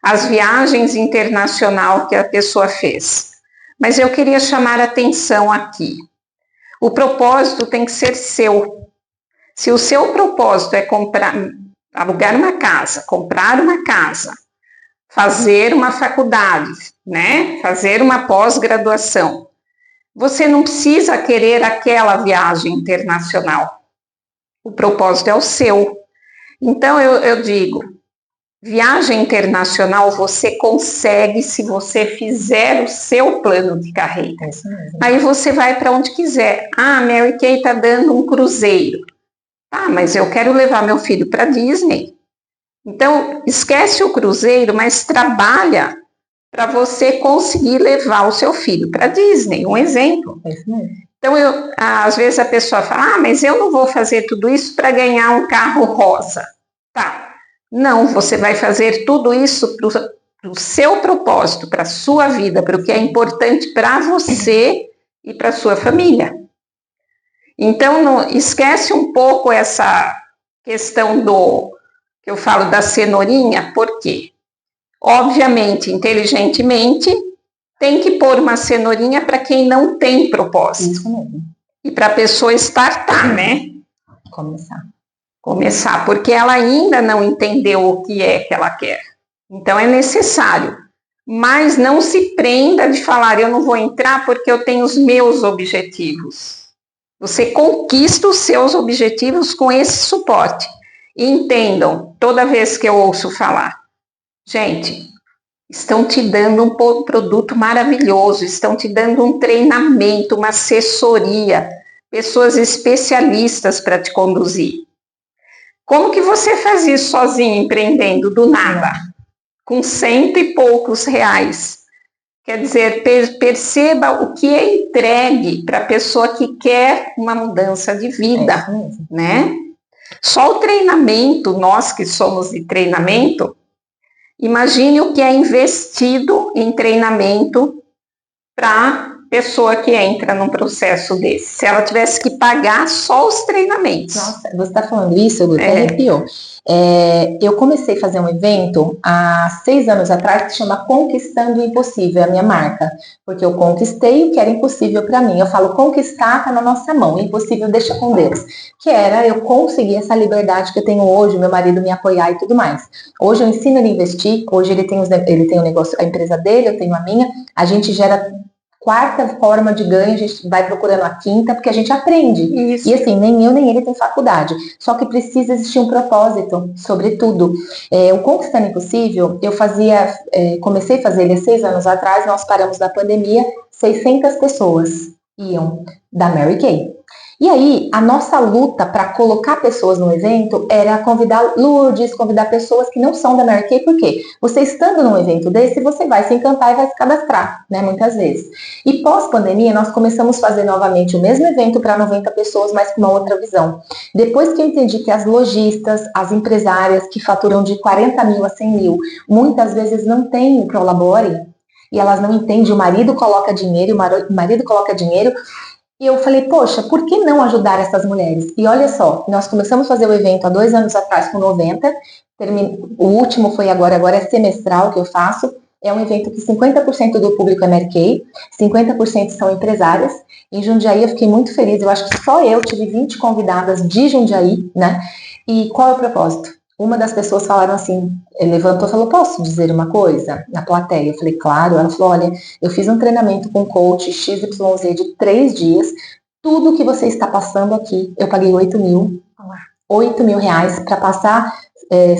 as viagens internacional que a pessoa fez. Mas eu queria chamar a atenção aqui. O propósito tem que ser seu. Se o seu propósito é alugar uma casa, comprar uma casa, fazer uma faculdade, né? Fazer uma pós-graduação, você não precisa querer aquela viagem internacional. O propósito é o seu. Então, eu digo, viagem internacional você consegue se você fizer o seu plano de carreira. Aí você vai para onde quiser. Ah, Mary Kay está dando um cruzeiro. Ah, mas eu quero levar meu filho para Disney. Então, esquece o cruzeiro, mas trabalha para você conseguir levar o seu filho para Disney. Um exemplo. Então, às vezes a pessoa fala, mas eu não vou fazer tudo isso para ganhar um carro rosa. Tá. Não, você vai fazer tudo isso para o seu propósito, para a sua vida, para o que é importante para você e para a sua família. Então, não, esquece um pouco essa questão que eu falo da cenourinha, por quê? Obviamente, inteligentemente, tem que pôr uma cenourinha para quem não tem propósito. Isso mesmo. E para a pessoa startar, né? Começar, porque ela ainda não entendeu o que é que ela quer. Então, é necessário. Mas não se prenda de falar, eu não vou entrar porque eu tenho os meus objetivos. Você conquista os seus objetivos com esse suporte. E entendam, toda vez que eu ouço falar, gente, estão te dando um produto maravilhoso, estão te dando um treinamento, uma assessoria, pessoas especialistas para te conduzir. Como que você faz isso sozinho, empreendendo do nada? Com 100 e poucos reais. Quer dizer, perceba o que é entregue para a pessoa que quer uma mudança de vida, né? Só o treinamento, nós que somos de treinamento, imagine o que é investido em treinamento para pessoa que entra num processo desse. Se ela tivesse que pagar só os treinamentos. Nossa, você está falando isso, Lu, até arrepiou. Eu comecei a fazer um evento há 6 anos atrás que se chama Conquistando o Impossível, é a minha marca. Porque eu conquistei o que era impossível para mim. Eu falo, conquistar está na nossa mão, o impossível deixa com Deus. Que era eu conseguir essa liberdade que eu tenho hoje, meu marido me apoiar e tudo mais. Hoje eu ensino ele a investir, hoje ele tem um negócio, a empresa dele, eu tenho a minha, a gente gera 4ª forma de ganho, a gente vai procurando a 5ª, porque a gente aprende. Isso. E assim, nem eu nem ele tem faculdade. Só que precisa existir um propósito, sobretudo. O Conquistando Impossível, eu comecei a fazer ele há 6 anos atrás, nós paramos na pandemia, 600 pessoas iam da Mary Kay. E aí, a nossa luta para colocar pessoas no evento era convidar Lourdes, convidar pessoas que não são da Mary Kay, por quê? Você estando num evento desse, você vai se encantar e vai se cadastrar, né, muitas vezes. E pós-pandemia, nós começamos a fazer novamente o mesmo evento para 90 pessoas, mas com uma outra visão. Depois que eu entendi que as lojistas, as empresárias que faturam de 40 mil a 100 mil, muitas vezes não têm o Prolabore, e elas não entendem, o marido coloca dinheiro, e eu falei, poxa, por que não ajudar essas mulheres? E olha só, nós começamos a fazer o evento há 2 anos atrás com 90, o último foi agora é semestral que eu faço, É um evento que 50% do público é Mary Kay, 50% são empresárias. Em Jundiaí eu fiquei muito feliz, eu acho que só eu tive 20 convidadas de Jundiaí, né? E qual é o propósito? Uma das pessoas falaram assim, levantou e falou, posso dizer uma coisa? Na plateia, eu falei, claro. Ela falou, olha, eu fiz um treinamento com coach XYZ de 3 dias, tudo que você está passando aqui, eu paguei 8 mil reais para passar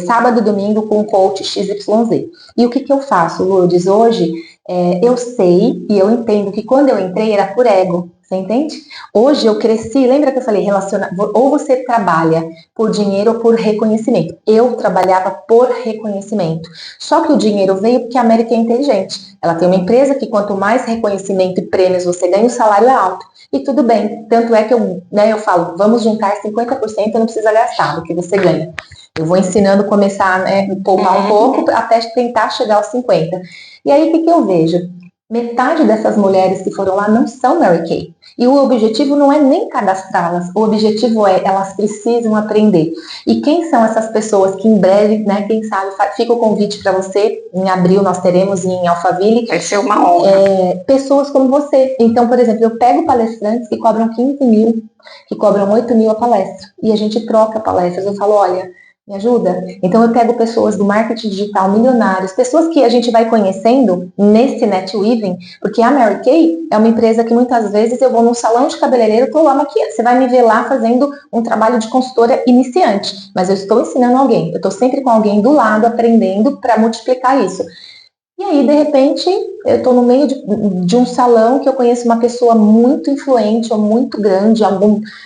sábado e domingo com o coach XYZ. E o que eu faço, Lourdes? Hoje, eu sei e eu entendo que quando eu entrei era por ego, você entende? Hoje eu cresci, lembra que eu falei, ou você trabalha por dinheiro ou por reconhecimento. Eu trabalhava por reconhecimento. Só que o dinheiro veio porque a América é inteligente. Ela tem uma empresa que quanto mais reconhecimento e prêmios você ganha, o salário é alto. E tudo bem, tanto é que eu falo, vamos juntar 50%, não precisa gastar do que você ganha. Eu vou ensinando a começar a poupar um pouco até tentar chegar aos 50%. E aí, o que eu vejo? Metade dessas mulheres que foram lá não são Mary Kay. E o objetivo não é nem cadastrá-las, o objetivo é elas precisam aprender. E quem são essas pessoas que em breve, né, quem sabe, fica o convite para você, em abril nós teremos em Alphaville. Vai ser uma honra. Pessoas como você. Então, por exemplo, eu pego palestrantes que cobram 15 mil, que cobram 8 mil a palestra, e a gente troca palestras. Eu falo, olha, me ajuda? Então eu pego pessoas do marketing digital, milionários, pessoas que a gente vai conhecendo nesse netweaving, porque a Mary Kay é uma empresa que muitas vezes eu vou num salão de cabeleireiro, estou lá maquiando, você vai me ver lá fazendo um trabalho de consultora iniciante, mas eu estou ensinando alguém, eu estou sempre com alguém do lado aprendendo para multiplicar isso. E aí, de repente, eu estou no meio de um salão que eu conheço uma pessoa muito influente ou muito grande,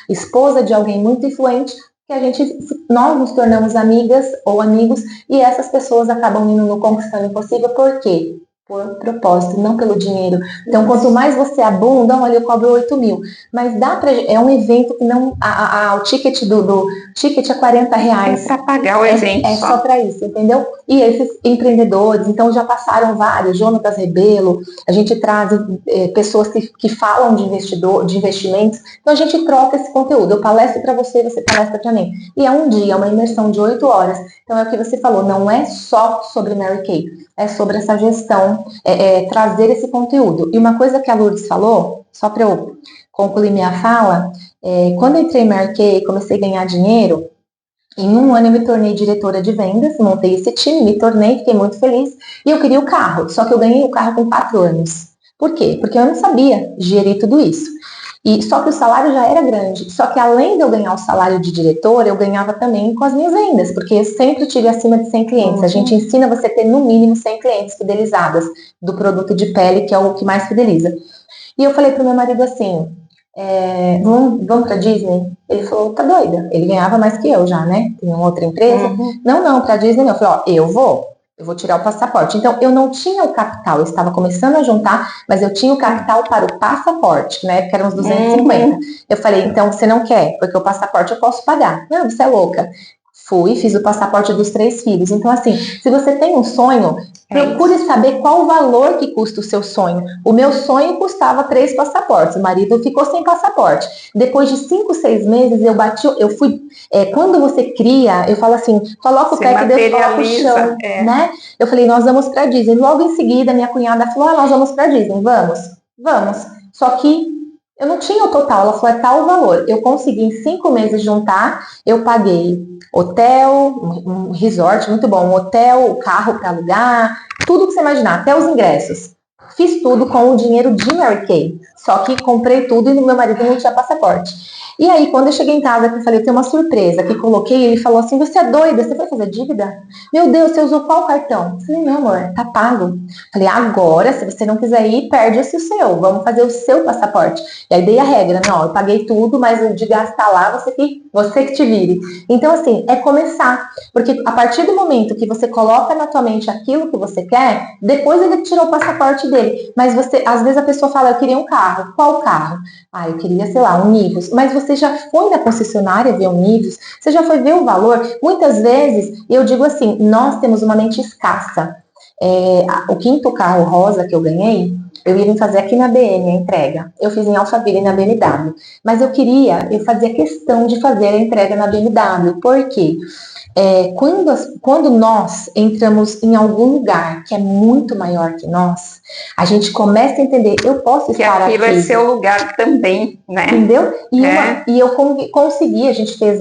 esposa de alguém muito influente, que nós nos tornamos amigas ou amigos, e essas pessoas acabam indo no Conquistando Impossível. Por quê? Por propósito, não pelo dinheiro. Então, quanto mais você abunda, olha, eu cobro 8 mil. Mas é um evento que não. O ticket ticket é 40 reais. É para pagar o evento. É só para isso, entendeu? E esses empreendedores, então já passaram vários, Jonatas Rebelo, a gente traz pessoas que falam de investimentos, então a gente troca esse conteúdo. Eu palestro para você, você palestra para mim. E é um dia, uma imersão de 8 horas. Então é o que você falou, não é só sobre Mary Kay, é sobre essa gestão, trazer esse conteúdo. E uma coisa que a Lourdes falou, só para eu concluir minha fala, quando eu entrei em Mary Kay, comecei a ganhar dinheiro, em um ano eu me tornei diretora de vendas, montei esse time, me tornei, fiquei muito feliz, e eu queria o carro, só que eu ganhei o carro com 4 anos. Por quê? Porque eu não sabia gerir tudo isso. Só que o salário já era grande. Só que além de eu ganhar o salário de diretora, eu ganhava também com as minhas vendas, porque eu sempre tive acima de 100 clientes. A gente ensina você a ter no mínimo 100 clientes fidelizadas do produto de pele, que é o que mais fideliza. E eu falei pro meu marido assim, vamos pra Disney? Ele falou, tá doida? Ele ganhava mais que eu já, né? Tem uma outra empresa. Não, pra Disney não. Eu falei, eu vou tirar o passaporte. Então, eu não tinha o capital, eu estava começando a juntar, mas eu tinha o capital para o passaporte, que na época eram uns 250. Eu falei, então, você não quer? Porque o passaporte eu posso pagar. Não, você é louca. Fui, fiz o passaporte dos 3 filhos. Então, assim, se você tem um sonho, procure saber qual o valor que custa o seu sonho. O meu sonho custava 3 passaportes. O marido ficou sem passaporte. Depois de 5, 6 meses, eu fui... quando você cria, eu falo assim, coloca o pé que Deus coloca o chão, né? Eu falei, nós vamos pra Disney. Logo em seguida, minha cunhada falou, nós vamos pra Disney. Vamos. Só que eu não tinha o total. Ela falou, é tal o valor. Eu consegui em 5 meses juntar, eu paguei hotel, um resort muito bom, um hotel, o carro para alugar, tudo que você imaginar, até os ingressos. Fiz tudo com o dinheiro de Mary Kay, só que comprei tudo e no meu marido não tinha passaporte. E aí, quando eu cheguei em casa, eu falei, eu tenho uma surpresa, que coloquei, ele falou assim, você é doida, você vai fazer dívida? Meu Deus, você usou qual cartão? Eu falei, não, amor, tá pago. Eu falei, agora, se você não quiser ir, perde-se o seu, vamos fazer o seu passaporte. E aí dei a regra, não, eu paguei tudo, mas o de gastar lá, você que te vire. Então, assim, é começar, porque a partir do momento que você coloca na tua mente aquilo que você quer, depois ele tirou o passaporte dele, mas às vezes a pessoa fala, eu queria um carro. Qual carro? Eu queria, sei lá, um Nivus. Mas você já foi na concessionária ver um Nivus? Você já foi ver o valor? Muitas vezes, eu digo assim, nós temos uma mente escassa. O 5º carro rosa que eu ganhei, eu ia fazer aqui na BM a entrega. Eu fiz em Alphaville na BMW. Mas eu fazia questão de fazer a entrega na BMW. Por quê? Quando nós entramos em algum lugar que é muito maior que nós, a gente começa a entender, eu posso que estar aquilo aqui. é seu lugar também, né? Entendeu? E eu consegui, a gente fez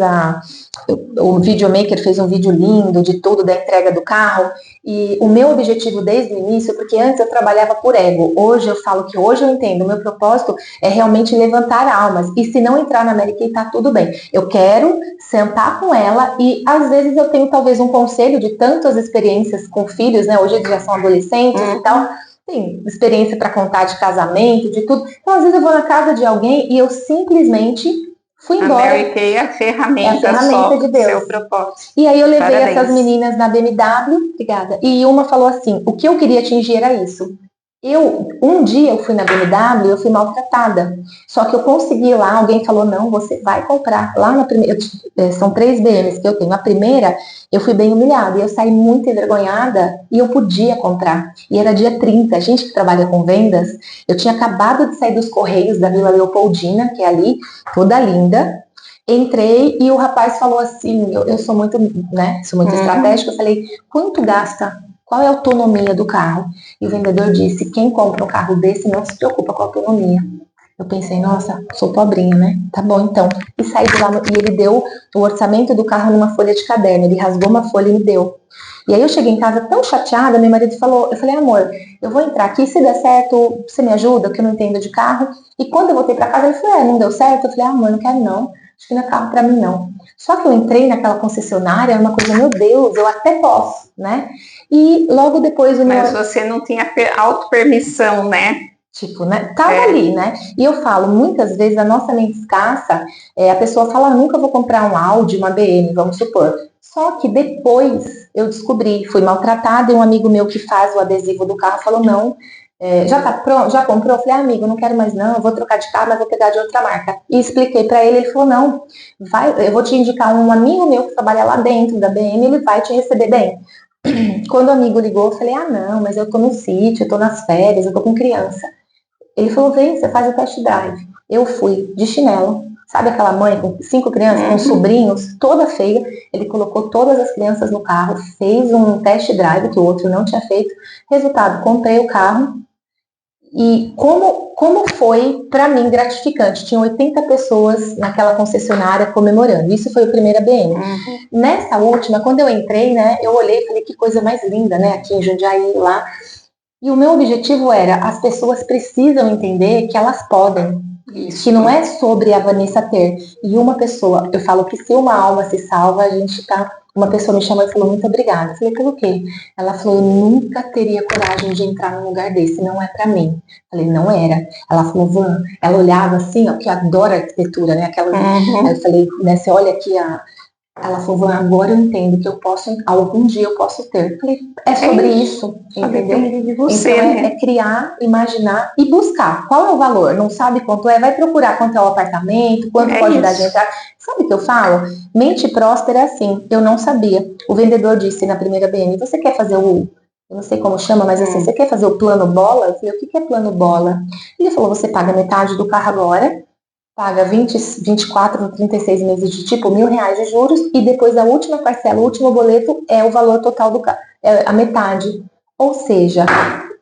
o videomaker fez um vídeo lindo de tudo, da entrega do carro, e o meu objetivo desde o início, porque antes eu trabalhava por ego, hoje eu falo que hoje eu entendo, o meu propósito é realmente levantar almas, e se não entrar na Mary Kay, tá tudo bem. Eu quero sentar com ela, e às vezes eu tenho talvez um conselho de tantas experiências com filhos, né? Hoje eles já são adolescentes e tal, tem experiência para contar de casamento, de tudo. Então, às vezes eu vou na casa de alguém e eu simplesmente fui embora. A Mary Kay é a ferramenta só de Deus. Seu propósito. E aí eu levei essas meninas na BMW, obrigada, e uma falou assim, o que eu queria atingir era isso. Um dia eu fui na BMW, eu fui maltratada. Só que eu consegui lá, alguém falou, não, você vai comprar. Lá na primeira, são 3 BMs que eu tenho. A primeira, eu fui bem humilhada, e eu saí muito envergonhada, e eu podia comprar. E era dia 30, a gente que trabalha com vendas, eu tinha acabado de sair dos Correios da Vila Leopoldina, que é ali, toda linda. Entrei e o rapaz falou assim, eu sou muito, né, sou muito estratégica, eu falei, quanto gasta? Qual é a autonomia do carro? E o vendedor disse, quem compra um carro desse não se preocupa com a autonomia. Eu pensei, nossa, sou pobrinha, né? Tá bom, então. E saí de lá, e ele deu o orçamento do carro numa folha de caderno, ele rasgou uma folha e me deu. E aí eu cheguei em casa tão chateada, meu marido falou, eu falei, amor, eu vou entrar aqui, se der certo, você me ajuda, que eu não entendo de carro. E quando eu voltei pra casa, ele falou, não deu certo? Eu falei, amor, não quero não, acho que não é carro pra mim não. Só que eu entrei naquela concessionária, era uma coisa, meu Deus, eu até posso, né? E logo depois Mas você não tinha auto-permissão, né? Tipo, né? Tava ali, né? E eu falo, muitas vezes a nossa mente escassa, a pessoa fala, nunca vou comprar um Audi, uma BM, vamos supor. Só que depois eu descobri, fui maltratada, e um amigo meu que faz o adesivo do carro falou, não, já tá pronto, já comprou? Eu falei, amigo, não quero mais não, eu vou trocar de carro, mas vou pegar de outra marca. E expliquei pra ele, ele falou, não, eu vou te indicar um amigo meu que trabalha lá dentro da BM, ele vai te receber bem. Quando o amigo ligou, eu falei, não, mas eu tô no sítio, eu tô nas férias, eu tô com criança. Ele falou, vem, você faz o test drive. Eu fui de chinelo, sabe aquela mãe com 5 crianças, com sobrinhos, toda feia. Ele colocou todas as crianças no carro, fez um test drive que o outro não tinha feito. Resultado, comprei o carro. E como foi, para mim, gratificante. Tinha 80 pessoas naquela concessionária comemorando. Isso foi a primeira BM. Nessa última, quando eu entrei, né, eu olhei e falei, que coisa mais linda, né, aqui em Jundiaí, lá. E o meu objetivo era, as pessoas precisam entender que elas podem. Isso. Que não é sobre a Vanessa ter. E uma pessoa, eu falo que se uma alma se salva, a gente tá... Uma pessoa me chamou e falou, muito obrigada. Eu falei, pelo quê? Ela falou, eu nunca teria coragem de entrar num lugar desse, não é pra mim. Eu falei, não era. Ela falou, Van, ela olhava assim, ó, que adora arquitetura, né? Aquela... Aí eu falei, né, você olha aqui Ela falou, agora eu entendo que eu posso, algum dia eu posso ter. Eu falei, é sobre isso, entendeu? De você, então né? é criar, imaginar e buscar. Qual é o valor? Não sabe quanto é? Vai procurar quanto é o apartamento, quanto pode dar de entrar. Sabe o que eu falo? Mente próspera é assim, eu não sabia. O vendedor disse na primeira BM, você quer fazer eu não sei como chama, mas assim, você quer fazer o plano bola? Eu falei, o que é plano bola? Ele falou, você paga metade do carro agora, paga 24 ou 36 meses de tipo R$1.000 de juros, e depois a última parcela, o último boleto é o valor total do carro, é a metade. Ou seja,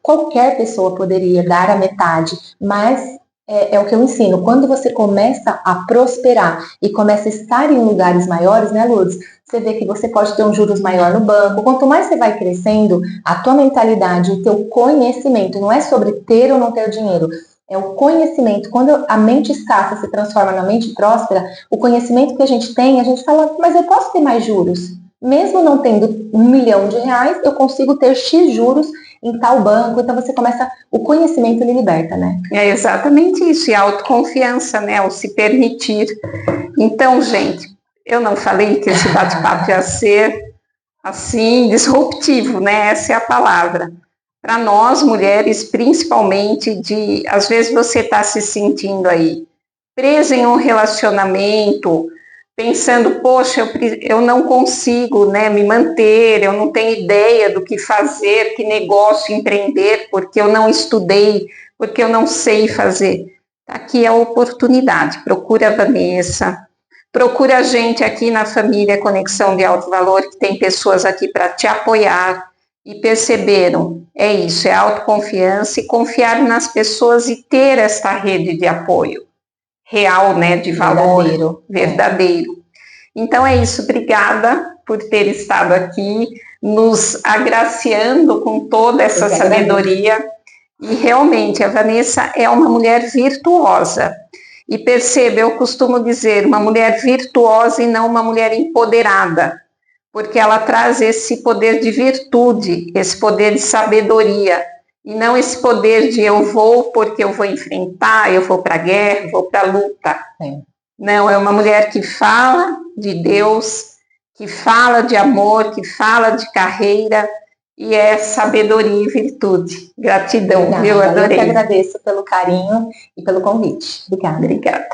qualquer pessoa poderia dar a metade, mas é o que eu ensino. Quando você começa a prosperar e começa a estar em lugares maiores, né, Lourdes? Você vê que você pode ter um juros maior no banco. Quanto mais você vai crescendo, a tua mentalidade, o teu conhecimento, não é sobre ter ou não ter dinheiro, é o conhecimento. Quando a mente escassa se transforma na mente próspera, o conhecimento que a gente tem, a gente fala, mas eu posso ter mais juros. Mesmo não tendo R$1 milhão, eu consigo ter X juros em tal banco. Então você começa, o conhecimento ele liberta, né? É exatamente isso, e a autoconfiança, né? O se permitir. Então, gente, eu não falei que esse bate-papo ia ser assim, disruptivo, né? Essa é a palavra. Para nós, mulheres, principalmente, às vezes você está se sentindo aí presa em um relacionamento, pensando, poxa, eu não consigo, né, me manter, eu não tenho ideia do que fazer, que negócio empreender, porque eu não estudei, porque eu não sei fazer. Aqui é a oportunidade, procura a Vanessa, Procura a gente aqui na família Conexão de Alto Valor, que tem pessoas aqui para te apoiar. E perceberam, é isso, é autoconfiança e confiar nas pessoas e ter esta rede de apoio real, né, de valor verdadeiro. Então é isso, obrigada por ter estado aqui, nos agraciando com toda essa sabedoria. E realmente a Vanessa é uma mulher virtuosa. E perceba, eu costumo dizer, uma mulher virtuosa e não uma mulher empoderada, porque ela traz esse poder de virtude, esse poder de sabedoria, e não esse poder de eu vou porque eu vou enfrentar, eu vou para a guerra, eu vou para a luta. Sim. Não, é uma mulher que fala de Deus, que fala de amor, que fala de carreira, e é sabedoria e virtude. Gratidão, Obrigada, viu? Adorei. Eu que agradeço pelo carinho e pelo convite. Obrigada. Obrigada.